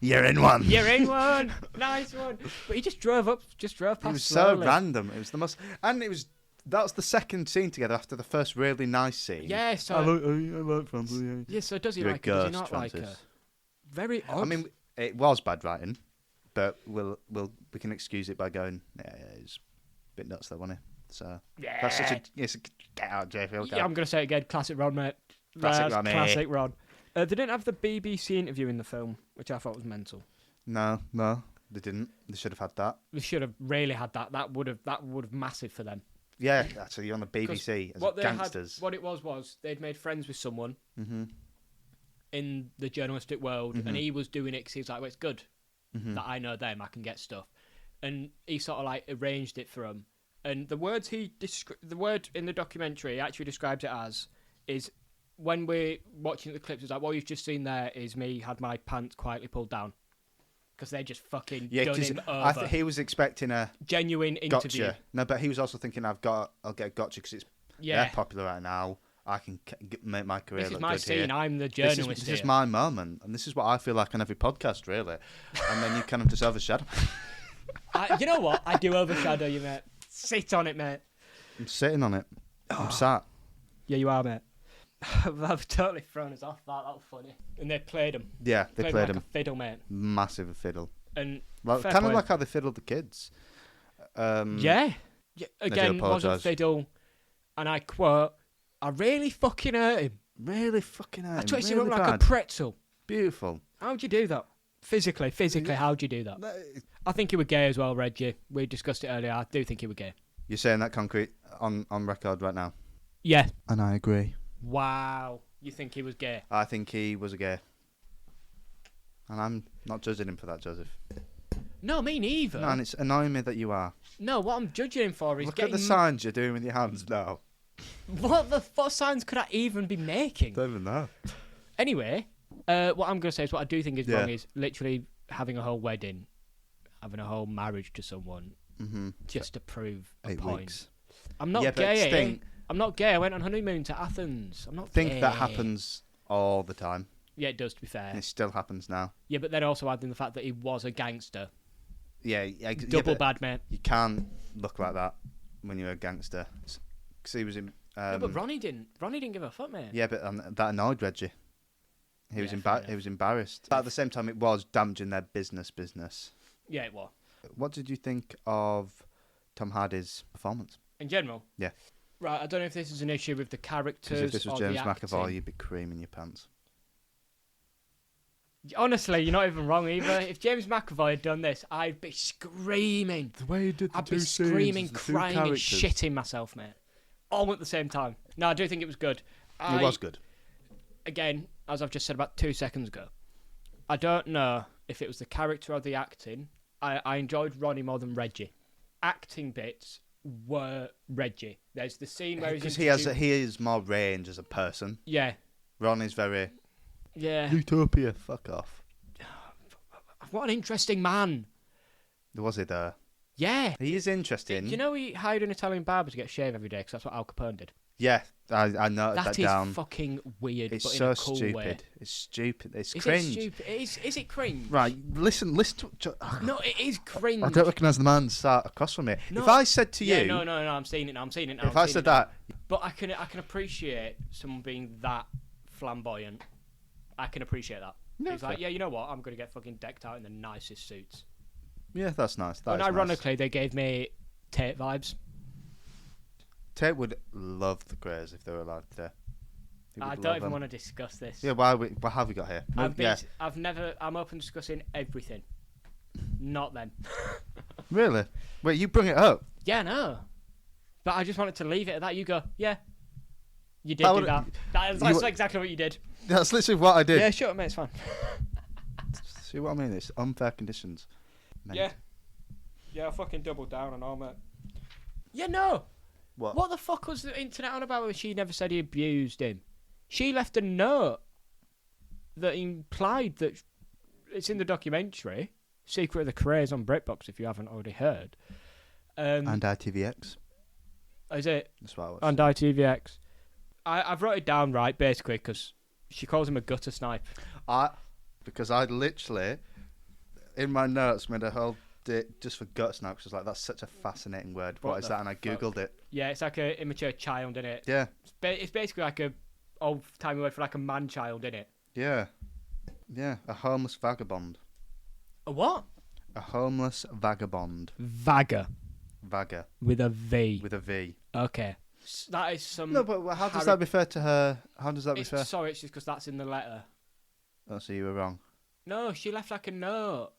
Speaker 2: You're in one.
Speaker 3: "You're in one, nice one." But he just drove past
Speaker 2: It was
Speaker 3: slowly.
Speaker 2: so random. It was the most, and it was. That was the second scene together after the first really nice scene.
Speaker 3: Yeah, so
Speaker 2: I like Francis. Yeah.
Speaker 3: yeah, so does he
Speaker 2: You're a
Speaker 3: like her? Does he
Speaker 2: ghost,
Speaker 3: not like her?
Speaker 2: Francis.
Speaker 3: Very odd.
Speaker 2: I mean, it was bad writing, but we can excuse it by going. Yeah, it's a bit nuts though, wasn't it? So
Speaker 3: yeah.
Speaker 2: that's such a. It's a get out, JFL.
Speaker 3: Yeah, I'm gonna say it again. Classic Ron, mate.
Speaker 2: Classic
Speaker 3: That's
Speaker 2: Ronnie.
Speaker 3: Classic Ron. They didn't have the BBC interview in the film, which I thought was mental.
Speaker 2: No, they didn't. They should have had that.
Speaker 3: They should have really had that. That would have massive for them.
Speaker 2: Yeah, actually, on the BBC as
Speaker 3: What they
Speaker 2: gangsters.
Speaker 3: had, what it was they'd made friends with someone
Speaker 2: Mm-hmm.
Speaker 3: in the journalistic world, and he was doing it because he was like, "Well, it's good
Speaker 2: Mm-hmm.
Speaker 3: that I know them. I can get stuff," and he sort of like arranged it for them. And the words the word in the documentary he actually describes it as is when we're watching the clips. It's like, what you've just seen there is me had my pants quietly pulled down because they just fucking
Speaker 2: Yeah,
Speaker 3: done
Speaker 2: because
Speaker 3: him over.
Speaker 2: he was expecting a
Speaker 3: Genuine interview.
Speaker 2: gotcha. No, but he was also thinking, I'll get a gotcha because
Speaker 3: Yeah,
Speaker 2: they're popular right now. I can make my career
Speaker 3: this is
Speaker 2: look
Speaker 3: my
Speaker 2: good
Speaker 3: scene.
Speaker 2: here.
Speaker 3: I'm the
Speaker 2: This
Speaker 3: journalist
Speaker 2: is
Speaker 3: here.
Speaker 2: my moment, and this is what I feel like on every podcast, really. And then you kind of just overshadow me.
Speaker 3: You know what? I do overshadow you, mate. Sit on it, mate.
Speaker 2: I'm sitting on it. I'm sat.
Speaker 3: Yeah, you are, mate. I've totally thrown us off. That was funny. And they played him.
Speaker 2: Yeah, they played
Speaker 3: like
Speaker 2: him.
Speaker 3: a fiddle, mate.
Speaker 2: Massive fiddle.
Speaker 3: And
Speaker 2: Like,
Speaker 3: fair
Speaker 2: kind of
Speaker 3: play.
Speaker 2: like how they fiddled the kids.
Speaker 3: Yeah. Again, wasn't
Speaker 2: apologise.
Speaker 3: fiddle. And I quote, "I really fucking hurt him.
Speaker 2: Really fucking hurt
Speaker 3: I
Speaker 2: him.
Speaker 3: twisted
Speaker 2: Really
Speaker 3: him up like a
Speaker 2: bad.
Speaker 3: pretzel."
Speaker 2: Beautiful.
Speaker 3: How'd you do that? Physically, how'd you do that? I think he was gay as well, Reggie. We discussed it earlier. I do think he was gay.
Speaker 2: You're saying that concrete on record right now.
Speaker 3: Yeah.
Speaker 2: And I agree.
Speaker 3: Wow. You think he was gay?
Speaker 2: I think he was a gay. And I'm not judging him for that, Joseph.
Speaker 3: No, me neither.
Speaker 2: No, and it's annoying me that you are.
Speaker 3: No, what I'm judging him for is
Speaker 2: Look
Speaker 3: getting...
Speaker 2: at the signs you're doing with your hands now.
Speaker 3: What signs could I even be making?
Speaker 2: Don't even know.
Speaker 3: Anyway, what I'm going to say is what I do think is wrong is literally having a whole wedding, having a whole marriage to someone just to prove a
Speaker 2: 8
Speaker 3: point.
Speaker 2: weeks.
Speaker 3: I'm not gay. I'm not gay. I went on honeymoon to Athens. I'm not gay.
Speaker 2: That happens all the time.
Speaker 3: Yeah, it does, to be fair.
Speaker 2: And it still happens now.
Speaker 3: Yeah, but then also adding the fact that he was a gangster.
Speaker 2: Yeah,
Speaker 3: Double bad, mate.
Speaker 2: You can't look like that when you're a gangster. Because he was in...
Speaker 3: no, but Ronnie didn't. Ronnie didn't give a fuck, mate.
Speaker 2: Yeah, but that annoyed Reggie. He was embarrassed. But at the same time, it was damaging their business.
Speaker 3: Yeah, it was.
Speaker 2: What did you think of Tom Hardy's performance?
Speaker 3: In general?
Speaker 2: Yeah.
Speaker 3: Right, I don't know if this is an issue with the characters
Speaker 2: Because if this was
Speaker 3: or
Speaker 2: James
Speaker 3: the acting.
Speaker 2: McAvoy, you'd be creaming your pants.
Speaker 3: Honestly, you're not even wrong either. If James McAvoy had done this, I'd be screaming.
Speaker 2: The way he did
Speaker 3: I'd be screaming, crying and shitting myself, mate. All at the same time. No, I do think it was good.
Speaker 2: It was good.
Speaker 3: Again, as I've just said about 2 seconds ago, I don't know if it was the character or the acting. I enjoyed Ronnie more than Reggie. Acting bits were Reggie. There's the scene where
Speaker 2: because he is more range as a person.
Speaker 3: Yeah.
Speaker 2: Ronnie's very...
Speaker 3: Yeah.
Speaker 2: Utopia, fuck off.
Speaker 3: What an interesting man.
Speaker 2: Was he there?
Speaker 3: Yeah.
Speaker 2: He is interesting.
Speaker 3: You know he hired an Italian barber to get shaved every day because that's what Al Capone did?
Speaker 2: Yeah, I noted that down.
Speaker 3: That is fucking weird,
Speaker 2: It's
Speaker 3: but
Speaker 2: so
Speaker 3: in a cool
Speaker 2: stupid.
Speaker 3: way.
Speaker 2: It's stupid. It's
Speaker 3: Is
Speaker 2: cringe.
Speaker 3: it stupid? Is it cringe?
Speaker 2: Right, listen to...
Speaker 3: No, it is cringe.
Speaker 2: I don't recognise the man sat across from me.
Speaker 3: No.
Speaker 2: If I said to you...
Speaker 3: Yeah, no, I'm seeing it now.
Speaker 2: If I said that...
Speaker 3: But I can appreciate someone being that flamboyant. I can appreciate that.
Speaker 2: Yeah,
Speaker 3: He's like, yeah, you know what? I'm going to get fucking decked out in the nicest suits.
Speaker 2: Yeah, that's nice.
Speaker 3: And ironically, they gave me Tate vibes.
Speaker 2: Tate would love the Krays if they were allowed to.
Speaker 3: I don't even want to discuss this.
Speaker 2: Yeah, what have we got here?
Speaker 3: I'm open to discussing everything. Not them.
Speaker 2: Really? Wait, you bring it up?
Speaker 3: Yeah, no. But I just wanted to leave it at that. You go, yeah. You did do that. That's exactly what you did.
Speaker 2: That's literally what I did.
Speaker 3: Yeah, shut up, mate. It's fine.
Speaker 2: See what I mean? It's unfair conditions. Mate.
Speaker 3: Yeah. Yeah, I fucking doubled down on all, mate. Yeah, no. What the fuck was the internet on about when she never said he abused him? She left a note that implied that it's in the documentary, Secret of the Krays on BritBox, if you haven't already heard.
Speaker 2: And ITVX.
Speaker 3: Is it?
Speaker 2: That's what I was.
Speaker 3: And ITVX. I've wrote it down right, basically, because she calls him a gutter snipe.
Speaker 2: Because I literally, in my notes, made a whole just for gutter snipe, because I was like, that's such a fascinating word. What is that? And I googled it.
Speaker 3: Yeah, it's like an immature child, isn't it?
Speaker 2: Yeah.
Speaker 3: It's basically like a old-timey word for like a man-child, isn't it?
Speaker 2: Yeah. Yeah, a homeless vagabond.
Speaker 3: A what?
Speaker 2: A homeless vagabond.
Speaker 3: Vagger.
Speaker 2: Vagger.
Speaker 3: With a V.
Speaker 2: With a V.
Speaker 3: Okay. That is some...
Speaker 2: No, but how does that refer to her? How does that refer?
Speaker 3: Sorry, it's just because that's in the letter.
Speaker 2: Oh, so you were wrong.
Speaker 3: No, she left like a note.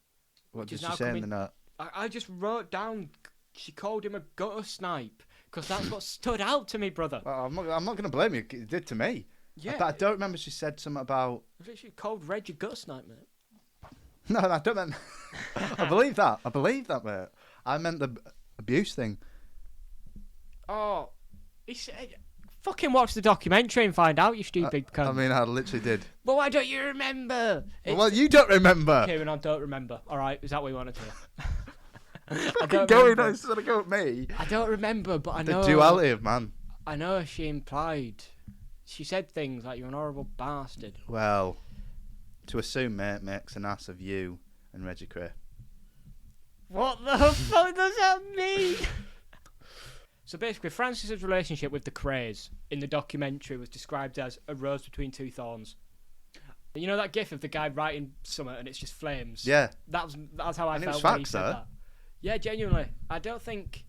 Speaker 2: What did she say in the note?
Speaker 3: I just wrote down, she called him a gutter snipe, because that's what stood out to me, brother.
Speaker 2: Well, I'm not going to blame you. It did to me.
Speaker 3: Yeah.
Speaker 2: I don't remember she said something about...
Speaker 3: She called Reggie gutter snipe, mate.
Speaker 2: No, I don't mean... I believe that, mate. I meant the abuse thing.
Speaker 3: Oh, he said... Fucking watch the documentary and find out, you stupid cunt.
Speaker 2: I mean, I literally did.
Speaker 3: But why don't you remember?
Speaker 2: Well, you don't remember.
Speaker 3: Kieran, I don't remember. All right, is that what you wanted to hear?
Speaker 2: Fucking going on instead of go at me.
Speaker 3: I don't remember, but I know...
Speaker 2: The duality of man.
Speaker 3: I know she implied... She said things like, you're an horrible bastard.
Speaker 2: Well, to assume, mate, makes an ass of you and Reggie Kray.
Speaker 3: What the fuck does that mean? So basically, Francis's relationship with the Krays in the documentary was described as a rose between two thorns. You know that gif of the guy writing something and it's just flames?
Speaker 2: Yeah.
Speaker 3: That's how I felt
Speaker 2: it was
Speaker 3: when he
Speaker 2: facts,
Speaker 3: said
Speaker 2: though.
Speaker 3: that. Yeah, genuinely. I do think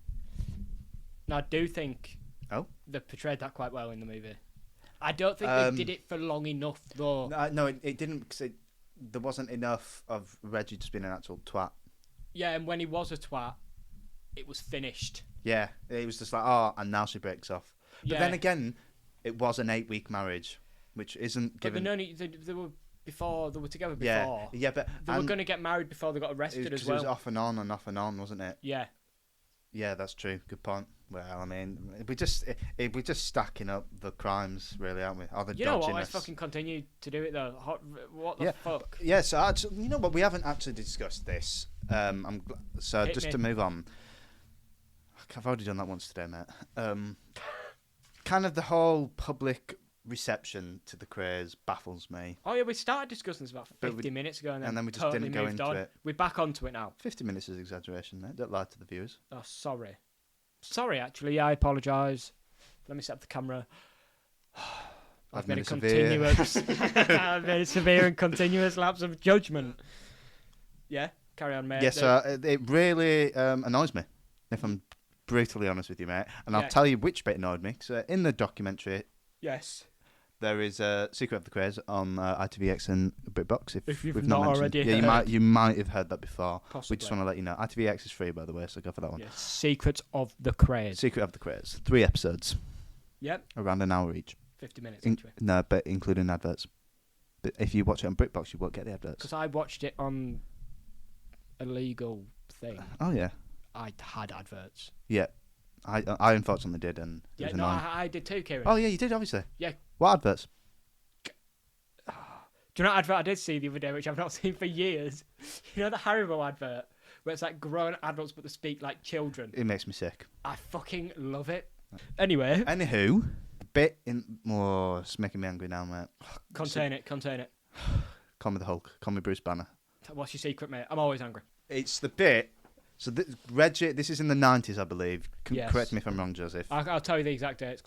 Speaker 3: they portrayed that quite well in the movie. I don't think they did it for long enough, though.
Speaker 2: No, it didn't, because there wasn't enough of Reggie just being an actual twat.
Speaker 3: Yeah, and when he was a twat, it was finished.
Speaker 2: Yeah, it was just like, oh, and now she breaks off. But then again, it was an 8-week marriage, which isn't given...
Speaker 3: But they were before. They were together
Speaker 2: Yeah,
Speaker 3: before.
Speaker 2: yeah, but
Speaker 3: They were going to get married before they got arrested as
Speaker 2: it
Speaker 3: well.
Speaker 2: was off and on, wasn't it?
Speaker 3: Yeah.
Speaker 2: Yeah, that's true. Good point. Well, I mean, we're just stacking up the crimes, really, aren't we? Or the
Speaker 3: You know what?
Speaker 2: dodginess.
Speaker 3: Let's fucking continue to do it though. What the fuck?
Speaker 2: Yeah, so actually, you know what? We haven't actually discussed this. So
Speaker 3: Hit
Speaker 2: just
Speaker 3: me.
Speaker 2: to move on. I've already done that once today, mate. Kind of the whole public reception to the Krays baffles me.
Speaker 3: Oh yeah, we started discussing this about
Speaker 2: But
Speaker 3: 50 minutes ago, and
Speaker 2: then
Speaker 3: then
Speaker 2: we just
Speaker 3: totally
Speaker 2: didn't go
Speaker 3: moved
Speaker 2: into
Speaker 3: on.
Speaker 2: it.
Speaker 3: We're back onto it now.
Speaker 2: 50 minutes is exaggeration, mate. Don't lie to the viewers.
Speaker 3: Oh, sorry. Sorry, actually. I apologise. Let me set up the camera. I've made a continuous, I've made a severe and continuous lapse of judgment. Yeah, carry on, mate.
Speaker 2: Yes, it really annoys me, if I'm brutally honest with you, mate. And I'll
Speaker 3: Yeah.
Speaker 2: tell you which bit annoyed me. So in the documentary,
Speaker 3: Yes.
Speaker 2: there is a Secret of the Krays on ITVX and BritBox.
Speaker 3: If you've
Speaker 2: we've
Speaker 3: not
Speaker 2: mentioned.
Speaker 3: already
Speaker 2: yeah,
Speaker 3: heard.
Speaker 2: you might have heard that before.
Speaker 3: Possibly.
Speaker 2: We just want to let you know. ITVX is free, by the way, so go for that one.
Speaker 3: Yes. Secrets of the Krays.
Speaker 2: Secret of the Krays, 3 episodes,
Speaker 3: Yep.
Speaker 2: around an hour each.
Speaker 3: 50 minutes actually.
Speaker 2: No, but including adverts. But if you watch it on BritBox, you won't get the adverts.
Speaker 3: Because I watched it on a legal thing.
Speaker 2: Oh yeah,
Speaker 3: I had adverts.
Speaker 2: yeah. I unfortunately did, and it
Speaker 3: Yeah,
Speaker 2: was
Speaker 3: no,
Speaker 2: annoying.
Speaker 3: I did too, Kieran.
Speaker 2: Oh yeah, you did obviously.
Speaker 3: Yeah.
Speaker 2: What adverts?
Speaker 3: Do you know what advert I did see the other day, which I've not seen for years? You know the Haribo advert, where it's like grown adults but they speak like children?
Speaker 2: It makes me sick.
Speaker 3: I fucking love it. Anyway,
Speaker 2: Anywho, a bit in more. It's making me angry now, mate.
Speaker 3: contain it.
Speaker 2: Call me the Hulk. Call me Bruce Banner.
Speaker 3: What's your secret, mate? I'm always angry.
Speaker 2: It's the bit. So Reggie, this is in the 90s, I believe.
Speaker 3: Yes.
Speaker 2: Correct me if I'm wrong, Joseph.
Speaker 3: I'll tell you the exact dates,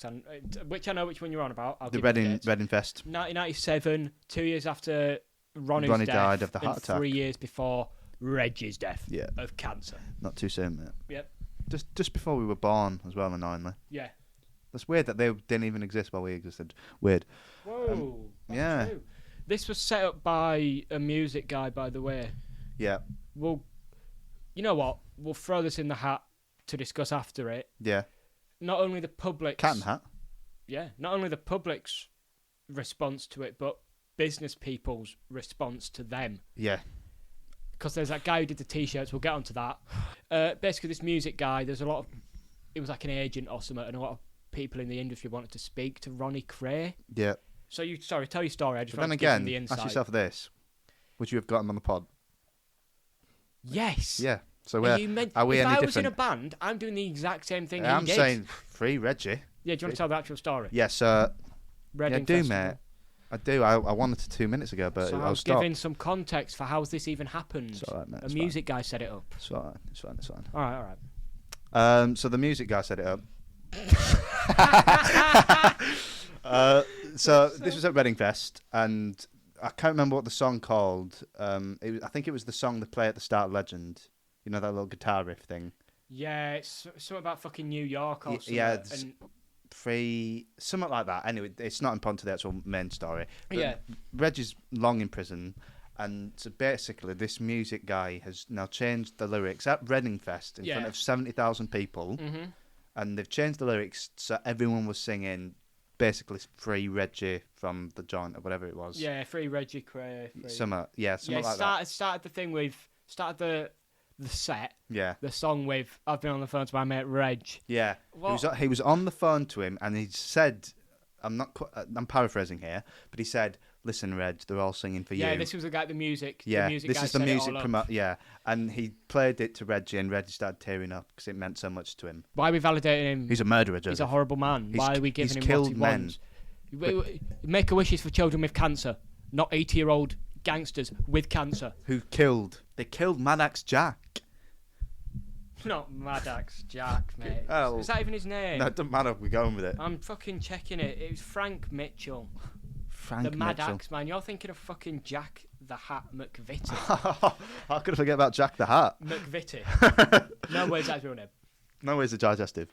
Speaker 3: which I know which one you're on about. I'll
Speaker 2: The
Speaker 3: give you dates.
Speaker 2: Reading Fest.
Speaker 3: 1997, 2 years after Ronnie
Speaker 2: Ronnie
Speaker 3: death,
Speaker 2: died of the heart
Speaker 3: and
Speaker 2: attack.
Speaker 3: 3 years before Reggie's death
Speaker 2: Yeah.
Speaker 3: of cancer.
Speaker 2: Not too soon, mate.
Speaker 3: Yep.
Speaker 2: Just before we were born, as well, annoyingly.
Speaker 3: Yeah.
Speaker 2: That's weird that they didn't even exist while we existed. Weird.
Speaker 3: Whoa. That's
Speaker 2: yeah.
Speaker 3: true. This was set up by a music guy, by the way.
Speaker 2: Yeah.
Speaker 3: Well, you know what? We'll throw this in the hat to discuss after it.
Speaker 2: Yeah.
Speaker 3: Not only the public's...
Speaker 2: Cat and hat.
Speaker 3: Yeah. Not only the public's response to it, but business people's response to them.
Speaker 2: Yeah.
Speaker 3: Because there's that guy who did the T-shirts. We'll get onto that. Basically, this music guy, there's a lot of... It was like an agent or something, and a lot of people in the industry wanted to speak to Ronnie Kray.
Speaker 2: Yeah.
Speaker 3: So tell your story. I just
Speaker 2: But
Speaker 3: want
Speaker 2: then
Speaker 3: to give him
Speaker 2: again,
Speaker 3: the insight.
Speaker 2: ask yourself this. Would you have got him on the pod?
Speaker 3: Yes.
Speaker 2: Yeah. So
Speaker 3: Are you meant,
Speaker 2: are we
Speaker 3: if
Speaker 2: any
Speaker 3: I
Speaker 2: different?
Speaker 3: was in a band, I'm doing the exact same thing
Speaker 2: I'm
Speaker 3: he did.
Speaker 2: saying free Reggie.
Speaker 3: Yeah, do you want to tell the actual story?
Speaker 2: Yes,
Speaker 3: Reading
Speaker 2: I do,
Speaker 3: Festival.
Speaker 2: mate. I do. I wanted to 2 minutes ago, but
Speaker 3: So
Speaker 2: I
Speaker 3: I
Speaker 2: was
Speaker 3: was
Speaker 2: stopped.
Speaker 3: giving some context for how this even happened.
Speaker 2: It's all right, mate.
Speaker 3: A
Speaker 2: It's
Speaker 3: music guy set it up.
Speaker 2: Fine. It's fine. It's fine. It's fine.
Speaker 3: All right.
Speaker 2: So the music guy set it up. So this was at Reading Fest, and I can't remember what the song called. I think it was the song they play at the start of Legend. You know that little guitar riff thing.
Speaker 3: Yeah, it's something about fucking New York or something.
Speaker 2: Yeah,
Speaker 3: and
Speaker 2: free, something like that. Anyway, it's not important to the actual main story. But
Speaker 3: Yeah.
Speaker 2: Reg is long in prison, and so basically this music guy has now changed the lyrics at Reading Fest in front
Speaker 3: Yeah.
Speaker 2: of 70,000 people,
Speaker 3: Mhm.
Speaker 2: and they've changed the lyrics so everyone was singing basically free Reggie from the joint or whatever it was.
Speaker 3: Yeah, free Reggie Kray. Free.
Speaker 2: Something like that.
Speaker 3: Started the thing with the set,
Speaker 2: Yeah.
Speaker 3: the song with I've been on the phone to my mate Reg.
Speaker 2: Yeah.
Speaker 3: What?
Speaker 2: He was on the phone to him, and he said, I'm paraphrasing here, but he said, "Listen, Reg, they're all singing for you."
Speaker 3: Yeah, this was the guy, the music.
Speaker 2: Yeah,
Speaker 3: the music
Speaker 2: this
Speaker 3: guy
Speaker 2: is the
Speaker 3: set it
Speaker 2: music
Speaker 3: all up.
Speaker 2: promote. Yeah, and he played it to Reggie, and Reggie started tearing up because it meant so much to him.
Speaker 3: Why are we validating him?
Speaker 2: He's a murderer,
Speaker 3: He's a
Speaker 2: Joseph.
Speaker 3: horrible man.
Speaker 2: He's-
Speaker 3: Why are we
Speaker 2: he's
Speaker 3: giving him
Speaker 2: killed
Speaker 3: what he
Speaker 2: men.
Speaker 3: wants? Make a wishes for children with cancer, not 80-year-old gangsters with cancer.
Speaker 2: They killed Maddox Jack.
Speaker 3: Not Maddox Jack, mate.
Speaker 2: Oh.
Speaker 3: Is that even his name?
Speaker 2: No, it doesn't matter. We're going with it.
Speaker 3: I'm fucking checking it. It was Frank Mitchell.
Speaker 2: Frank
Speaker 3: The
Speaker 2: Mitchell.
Speaker 3: Maddox man. You're thinking of fucking Jack the Hat McVitie.
Speaker 2: How could I forget about Jack the Hat?
Speaker 3: McVitie. No way is that his real name.
Speaker 2: No, he's a digestive.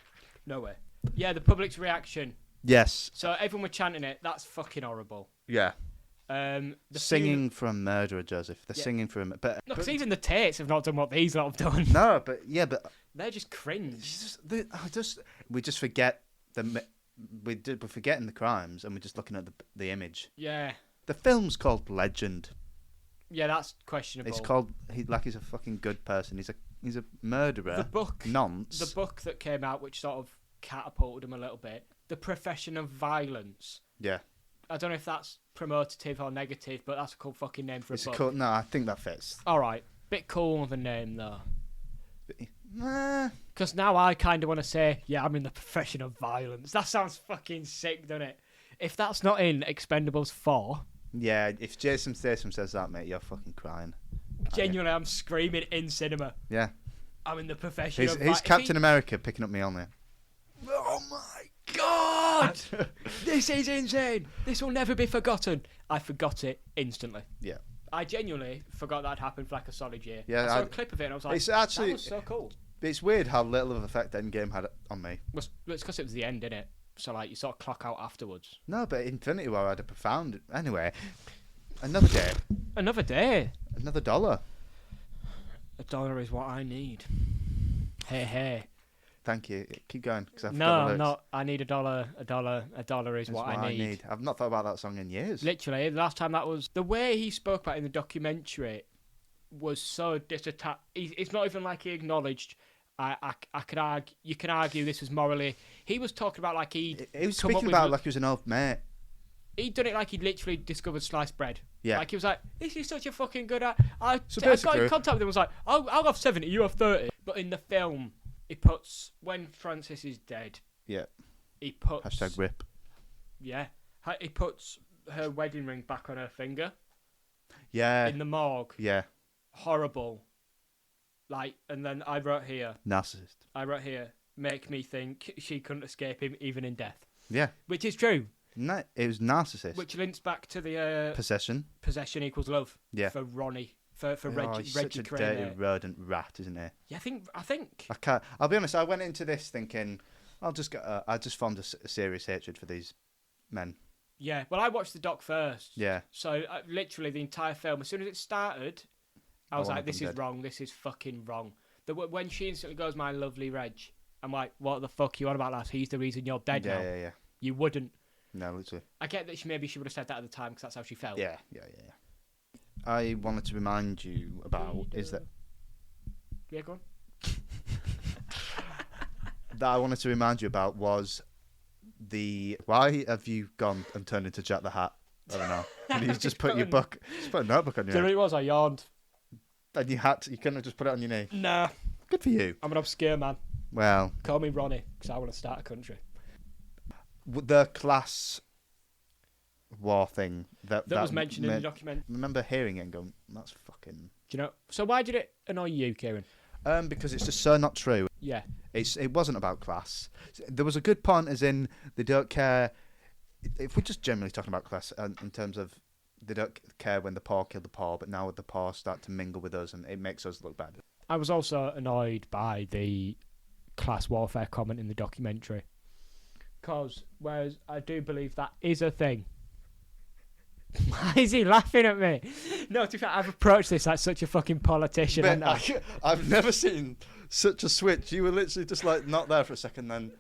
Speaker 3: No way. Yeah, the public's reaction.
Speaker 2: Yes.
Speaker 3: So everyone were chanting it. That's fucking horrible.
Speaker 2: Yeah.
Speaker 3: The
Speaker 2: Singing for a murderer, Joseph. They're
Speaker 3: Yeah.
Speaker 2: singing for him. But
Speaker 3: No, because even the Tates have not done what these lot have done.
Speaker 2: no, but
Speaker 3: They're just cringe.
Speaker 2: we just forget we're forgetting the crimes, and we're just looking at the image.
Speaker 3: Yeah.
Speaker 2: The film's called Legend.
Speaker 3: Yeah, that's questionable.
Speaker 2: It's called he's a fucking good person. He's a murderer.
Speaker 3: The book.
Speaker 2: Nonce.
Speaker 3: The book that came out, which sort of catapulted him a little bit. The Profession of Violence.
Speaker 2: Yeah.
Speaker 3: I don't know if that's promotative or negative, but that's a cool fucking name for
Speaker 2: It's
Speaker 3: a book.
Speaker 2: cool. No, I think that fits.
Speaker 3: All right, bit cool of a name though.
Speaker 2: Nah.
Speaker 3: Because now I kind of want to say, yeah, I'm in the profession of violence. That sounds fucking sick, doesn't it? If that's not in Expendables 4,
Speaker 2: Yeah, if Jason Statham says that, mate, you're fucking crying.
Speaker 3: genuinely, I'm screaming in cinema.
Speaker 2: Yeah.
Speaker 3: I'm in the profession of
Speaker 2: He's Captain America picking up Mjolnir.
Speaker 3: Oh my god! This is insane! This will never be forgotten. I forgot it instantly.
Speaker 2: Yeah.
Speaker 3: I genuinely forgot that happened for like a solid year.
Speaker 2: Yeah,
Speaker 3: I saw a clip of it and I was like,
Speaker 2: it's actually
Speaker 3: that was so cool.
Speaker 2: It's weird how little of an effect Endgame had on me.
Speaker 3: Well, it's because it was the end, innit? So like you sort of clock out afterwards.
Speaker 2: No, but Infinity War had a profound. Anyway, another day,
Speaker 3: Another day.
Speaker 2: another dollar.
Speaker 3: $1 is what I need. Hey, hey.
Speaker 2: Thank you. Keep going, because I
Speaker 3: No, I'm not. I need $1. $1 is
Speaker 2: That's
Speaker 3: what I need.
Speaker 2: I've not thought about that song in years.
Speaker 3: Literally, the last time that was the way he spoke about it in the documentary was so disattached. It's not even like he acknowledged. I could argue. You can argue this was morally. He was talking about like
Speaker 2: He was
Speaker 3: come up
Speaker 2: speaking
Speaker 3: with-
Speaker 2: about it like he was an old mate.
Speaker 3: he'd done it like he'd literally discovered sliced bread.
Speaker 2: Yeah.
Speaker 3: Like he was like, this is such a fucking good. I got
Speaker 2: basically-
Speaker 3: in contact with him. Was like, I'll have 70, you have 30. But in the film, he puts when Francis is dead.
Speaker 2: Yeah.
Speaker 3: He puts
Speaker 2: Hashtag rip.
Speaker 3: Yeah, he puts her wedding ring back on her finger
Speaker 2: Yeah.
Speaker 3: in the morgue.
Speaker 2: Yeah.
Speaker 3: Horrible. Like, and then I wrote here,
Speaker 2: Narcissist.
Speaker 3: make me think she couldn't escape him even in death.
Speaker 2: Yeah.
Speaker 3: Which is true.
Speaker 2: No, it was narcissist.
Speaker 3: Which links back to the
Speaker 2: Possession.
Speaker 3: possession equals love.
Speaker 2: Yeah.
Speaker 3: For Ronnie. For
Speaker 2: Oh,
Speaker 3: Reggie,
Speaker 2: he's
Speaker 3: Reggie
Speaker 2: such a
Speaker 3: Crane.
Speaker 2: dirty rodent rat, isn't he?
Speaker 3: Yeah, I think.
Speaker 2: I can't. I'll be honest. I went into this thinking, I just formed a serious hatred for these men.
Speaker 3: Yeah. Well, I watched the doc first.
Speaker 2: Yeah.
Speaker 3: So literally the entire film, as soon as it started, I was
Speaker 2: want
Speaker 3: like,
Speaker 2: them
Speaker 3: this is
Speaker 2: dead.
Speaker 3: wrong. This is fucking wrong. When she instantly goes, my lovely Reg, I'm like, what the fuck you on about, lass? He's the reason you're dead now.
Speaker 2: Yeah.
Speaker 3: You wouldn't.
Speaker 2: No, literally.
Speaker 3: I get that she would have said that at the time because that's how she felt.
Speaker 2: Yeah. I wanted to remind you about
Speaker 3: Yeah, go on.
Speaker 2: that I wanted to remind you about was why have you gone and turned into Jack the Hat? I don't know. And you just put your book, just put a notebook on
Speaker 3: Do you know
Speaker 2: your
Speaker 3: what it was? I yawned.
Speaker 2: and you couldn't have just put it on your knee.
Speaker 3: Nah.
Speaker 2: Good for you.
Speaker 3: I'm an obscure man.
Speaker 2: Well,
Speaker 3: Call me Ronnie because I want to start a country.
Speaker 2: the class war thing that
Speaker 3: was mentioned in the document.
Speaker 2: I remember hearing it and going, that's fucking.
Speaker 3: Do you know? So why did it annoy you, Kieran?
Speaker 2: Because it's just so not true.
Speaker 3: Yeah.
Speaker 2: It wasn't about class. There was a good point, as in they don't care. If we're just generally talking about class in terms of they don't care when the poor kill the poor, but now the poor start to mingle with us and it makes us look bad.
Speaker 3: I was also annoyed by the class warfare comment in the documentary. Because, whereas I do believe that is a thing. Why is he laughing at me? No, to be fair, I've approached this like such a fucking politician.
Speaker 2: Mate,
Speaker 3: haven't I?
Speaker 2: I've never seen such a switch. You were literally just like not there for a second, then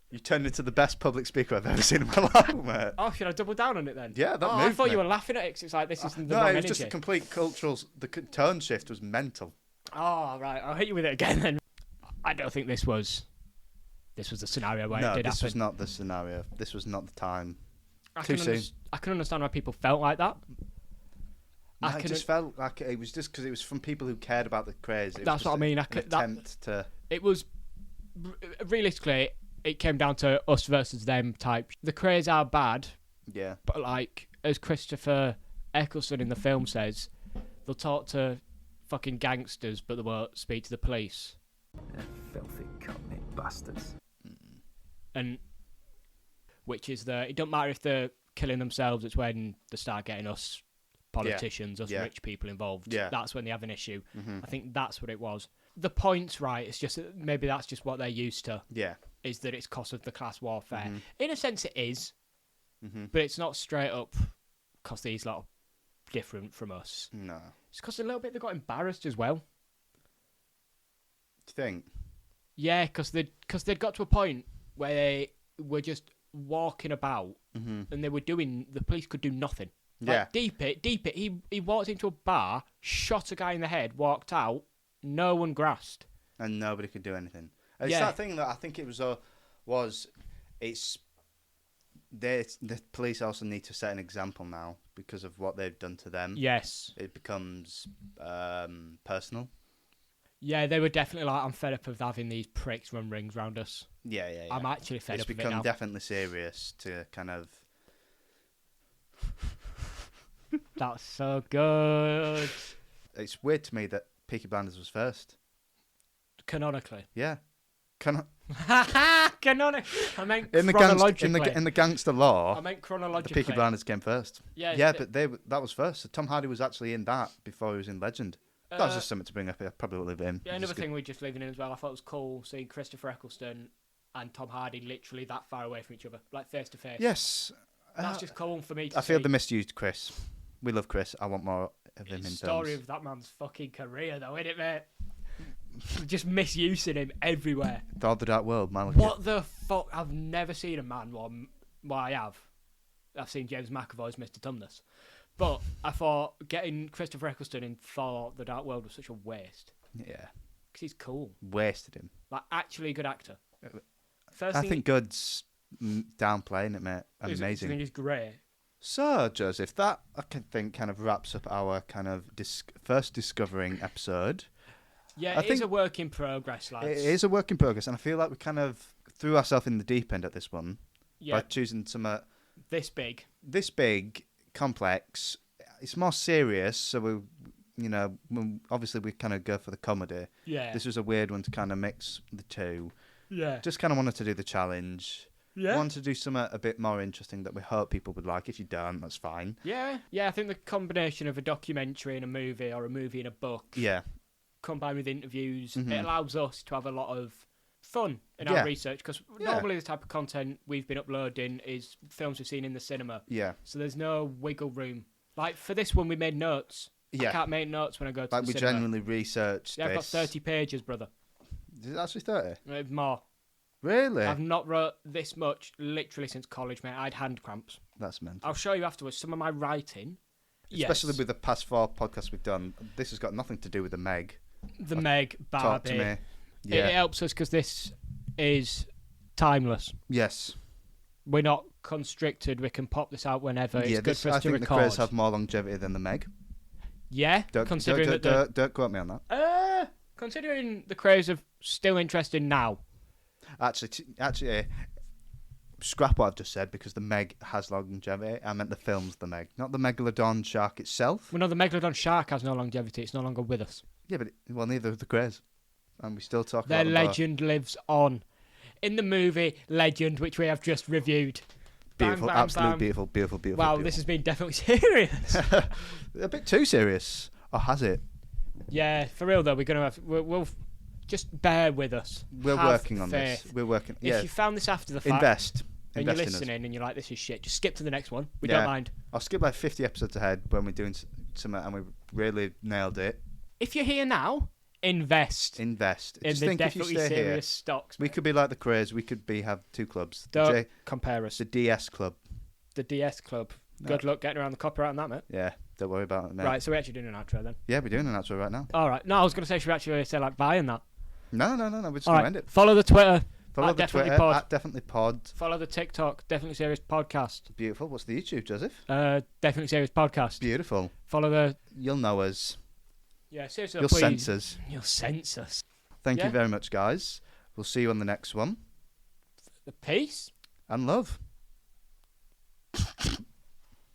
Speaker 2: you turned into the best public speaker I've ever seen in my life, mate.
Speaker 3: Oh, should I double down on it then?
Speaker 2: Yeah, that
Speaker 3: I
Speaker 2: moved
Speaker 3: thought
Speaker 2: me.
Speaker 3: you were laughing at it 'cause it's like, this isn't the
Speaker 2: No,
Speaker 3: wrong
Speaker 2: it was
Speaker 3: energy.
Speaker 2: just a complete cultural. The tone shift was mental.
Speaker 3: Oh, right. I'll hit you with it again then. I don't think this was the scenario where it did
Speaker 2: this
Speaker 3: happen.
Speaker 2: was not the scenario. This was not the time.
Speaker 3: I
Speaker 2: Too
Speaker 3: can
Speaker 2: soon.
Speaker 3: I can understand why people felt like that.
Speaker 2: No, it just felt like it was just because it was from people who cared about the Krays. It was
Speaker 3: That's
Speaker 2: just
Speaker 3: what I mean.
Speaker 2: An attempt to.
Speaker 3: It was realistically, it came down to us versus them type. The Krays are bad,
Speaker 2: Yeah.
Speaker 3: but like as Christopher Eccleston in the film says, they'll talk to fucking gangsters, but they won't speak to the police.
Speaker 1: Filthy cockney bastards.
Speaker 3: And which is it don't matter if they're killing themselves, it's when they start getting us politicians, us rich people involved.
Speaker 2: Yeah.
Speaker 3: That's when they have an issue.
Speaker 2: Mm-hmm.
Speaker 3: I think that's what it was. The point's right. It's just maybe that's just what they're used to.
Speaker 2: Yeah.
Speaker 3: Is that it's cost of the class warfare?
Speaker 2: Mhm.
Speaker 3: In a sense, it is,
Speaker 2: Mm-hmm.
Speaker 3: but it's not straight up because these lot are different from us.
Speaker 2: No.
Speaker 3: It's because a little bit they got embarrassed as well.
Speaker 2: Do you think?
Speaker 3: Yeah, because they'd got to a point where they were just walking about
Speaker 2: Mm-hmm.
Speaker 3: and they were doing. The police could do nothing.
Speaker 2: Yeah.
Speaker 3: Like, deep it. He walked into a bar, shot a guy in the head, walked out. No one grasped.
Speaker 2: And nobody could do anything. It's
Speaker 3: Yeah.
Speaker 2: that thing that I think it was it's the police also need to set an example now because of what they've done to them.
Speaker 3: Yes.
Speaker 2: It becomes personal.
Speaker 3: Yeah, they were definitely like, I'm fed up of having these pricks run rings round us.
Speaker 2: Yeah.
Speaker 3: I'm actually fed
Speaker 2: It's
Speaker 3: up of it
Speaker 2: become
Speaker 3: now.
Speaker 2: definitely serious to kind of.
Speaker 3: That's so good.
Speaker 2: It's weird to me that Peaky Blinders was first.
Speaker 3: Canonically.
Speaker 2: Yeah.
Speaker 3: Canonically. I meant
Speaker 2: In the
Speaker 3: chronologically.
Speaker 2: in the gangster law,
Speaker 3: I meant
Speaker 2: the
Speaker 3: chronologically.
Speaker 2: Peaky Blinders came first.
Speaker 3: Yeah,
Speaker 2: Yeah, but that was first. So Tom Hardy was actually in that before he was in Legend. That was just something to bring up here. Probably will leave it in.
Speaker 3: Yeah,
Speaker 2: It's
Speaker 3: another
Speaker 2: good.
Speaker 3: thing we're just leaving in as well. I thought it was cool seeing Christopher Eccleston and Tom Hardy literally that far away from each other, like face to face.
Speaker 2: Yes.
Speaker 3: That's just cool for me to
Speaker 2: I feel
Speaker 3: see.
Speaker 2: they misused Chris. We love Chris. I want more of him in
Speaker 3: It's the story
Speaker 2: films.
Speaker 3: of that man's fucking career, though, isn't it, mate? Just misusing him everywhere.
Speaker 2: Thor: The Dark World, man.
Speaker 3: What the fuck? I've never seen a man. Well, I have. I've seen James McAvoy's Mr. Tumnus. But I thought getting Christopher Eccleston in Thor: The Dark World was such a waste.
Speaker 2: Yeah.
Speaker 3: Because he's cool.
Speaker 2: Wasted him.
Speaker 3: Like, actually a good actor. First
Speaker 2: I
Speaker 3: thing
Speaker 2: think Good's downplaying it, mate.
Speaker 3: I
Speaker 2: Amazing.
Speaker 3: think he's great.
Speaker 2: So, Joseph, that I can think kind of wraps up our kind of first discovering episode.
Speaker 3: Yeah,
Speaker 2: I
Speaker 3: it is
Speaker 2: think
Speaker 3: a work in progress, lads.
Speaker 2: It is a work in progress, and I feel like we kind of threw ourselves in the deep end at this one
Speaker 3: Yeah,
Speaker 2: by choosing some
Speaker 3: this big.
Speaker 2: this big, complex. It's more serious, so obviously we kind of go for the comedy.
Speaker 3: Yeah.
Speaker 2: This was a weird one to kind of mix the two.
Speaker 3: Yeah.
Speaker 2: Just kind of wanted to do the challenge.
Speaker 3: Yeah.
Speaker 2: Wanted to do something a bit more interesting that we hope people would like. If you don't, that's fine.
Speaker 3: Yeah. Yeah, I think the combination of a documentary and a movie, or a movie and a book,
Speaker 2: Yeah.
Speaker 3: combined with interviews,
Speaker 2: Mhm.
Speaker 3: it allows us to have a lot of fun in
Speaker 2: Yeah.
Speaker 3: our research, because
Speaker 2: Yeah.
Speaker 3: normally the type of content we've been uploading is films we've seen in the cinema,
Speaker 2: Yeah.
Speaker 3: so there's no wiggle room. Like, for this one, we made notes.
Speaker 2: Yeah.
Speaker 3: I can't make notes when I go to
Speaker 2: Like
Speaker 3: the
Speaker 2: we
Speaker 3: cinema.
Speaker 2: genuinely researched
Speaker 3: Yeah, I've got
Speaker 2: this.
Speaker 3: 30 pages, brother.
Speaker 2: Is it actually 30?
Speaker 3: More.
Speaker 2: Really?
Speaker 3: I've not wrote this much literally since college, mate. I had hand cramps.
Speaker 2: That's mental.
Speaker 3: I'll show you afterwards some of my writing.
Speaker 2: Especially
Speaker 3: Yes.
Speaker 2: with the past 4 podcasts we've done. This has got nothing to do with the Meg.
Speaker 3: The Meg,
Speaker 2: Talk
Speaker 3: Barbie.
Speaker 2: to me.
Speaker 3: It
Speaker 2: Yeah.
Speaker 3: helps us because this is timeless.
Speaker 2: Yes.
Speaker 3: We're not constricted. We can pop this out whenever. It's good for us
Speaker 2: I
Speaker 3: to
Speaker 2: think
Speaker 3: record.
Speaker 2: the Krays have more longevity than the Meg.
Speaker 3: Yeah, considering that the
Speaker 2: Don't quote me on that.
Speaker 3: considering the Krays are still interested now.
Speaker 2: Actually, scrap what I've just said because the Meg has longevity. I meant the film's the Meg, not the Megalodon shark itself.
Speaker 3: Well, no, the Megalodon shark has no longevity. It's no longer with us.
Speaker 2: Yeah, but neither of the Krays, and we still talk
Speaker 3: Their
Speaker 2: about them both.
Speaker 3: legend lives on. In the movie Legend, which we have just reviewed. Bang,
Speaker 2: Beautiful,
Speaker 3: bang,
Speaker 2: absolutely
Speaker 3: bang.
Speaker 2: beautiful.
Speaker 3: Wow,
Speaker 2: Beautiful.
Speaker 3: this has been definitely serious.
Speaker 2: A bit too serious, or has it?
Speaker 3: Yeah, for real though, we'll just bear with us.
Speaker 2: We're
Speaker 3: Have
Speaker 2: working on
Speaker 3: faith.
Speaker 2: this. We're working.
Speaker 3: If
Speaker 2: Yeah,
Speaker 3: you found this after the fact
Speaker 2: invest.
Speaker 3: and you're
Speaker 2: Invest in us.
Speaker 3: listening and you're like, this is shit, just skip to the next one. We
Speaker 2: Yeah.
Speaker 3: don't mind.
Speaker 2: I'll skip like 50 episodes ahead when we're doing something and we really nailed it.
Speaker 3: If you're here now, invest
Speaker 2: Invest.
Speaker 3: in
Speaker 2: Just
Speaker 3: the
Speaker 2: think if you
Speaker 3: definitely
Speaker 2: stay
Speaker 3: serious
Speaker 2: here,
Speaker 3: stocks.
Speaker 2: we could be like the Krays. We could have 2 clubs.
Speaker 3: Don't compare us.
Speaker 2: The DS club.
Speaker 3: The DS Club.
Speaker 2: No.
Speaker 3: Good luck getting around the copyright on that, mate.
Speaker 2: Yeah, don't worry about it, mate.
Speaker 3: Right, so we're actually doing an outro then.
Speaker 2: Yeah, we're doing an outro right now.
Speaker 3: All right. No, I was going to say, should we actually say like bye and that?
Speaker 2: No. We're just
Speaker 3: All
Speaker 2: going to
Speaker 3: right.
Speaker 2: end it.
Speaker 3: Follow the Twitter.
Speaker 2: Follow
Speaker 3: at
Speaker 2: the
Speaker 3: Definitely
Speaker 2: Twitter
Speaker 3: Pod.
Speaker 2: at Definitely Pod.
Speaker 3: Follow the TikTok. Definitely Serious Podcast.
Speaker 2: Beautiful. What's the YouTube, Joseph?
Speaker 3: Definitely Serious Podcast.
Speaker 2: Beautiful.
Speaker 3: Follow the...
Speaker 2: You'll know us.
Speaker 3: Yeah, seriously,
Speaker 2: You'll
Speaker 3: please.
Speaker 2: sense us.
Speaker 3: You'll sense us.
Speaker 2: Thank
Speaker 3: Yeah.
Speaker 2: you very much, guys. We'll see you on the next one.
Speaker 3: The peace.
Speaker 2: And love.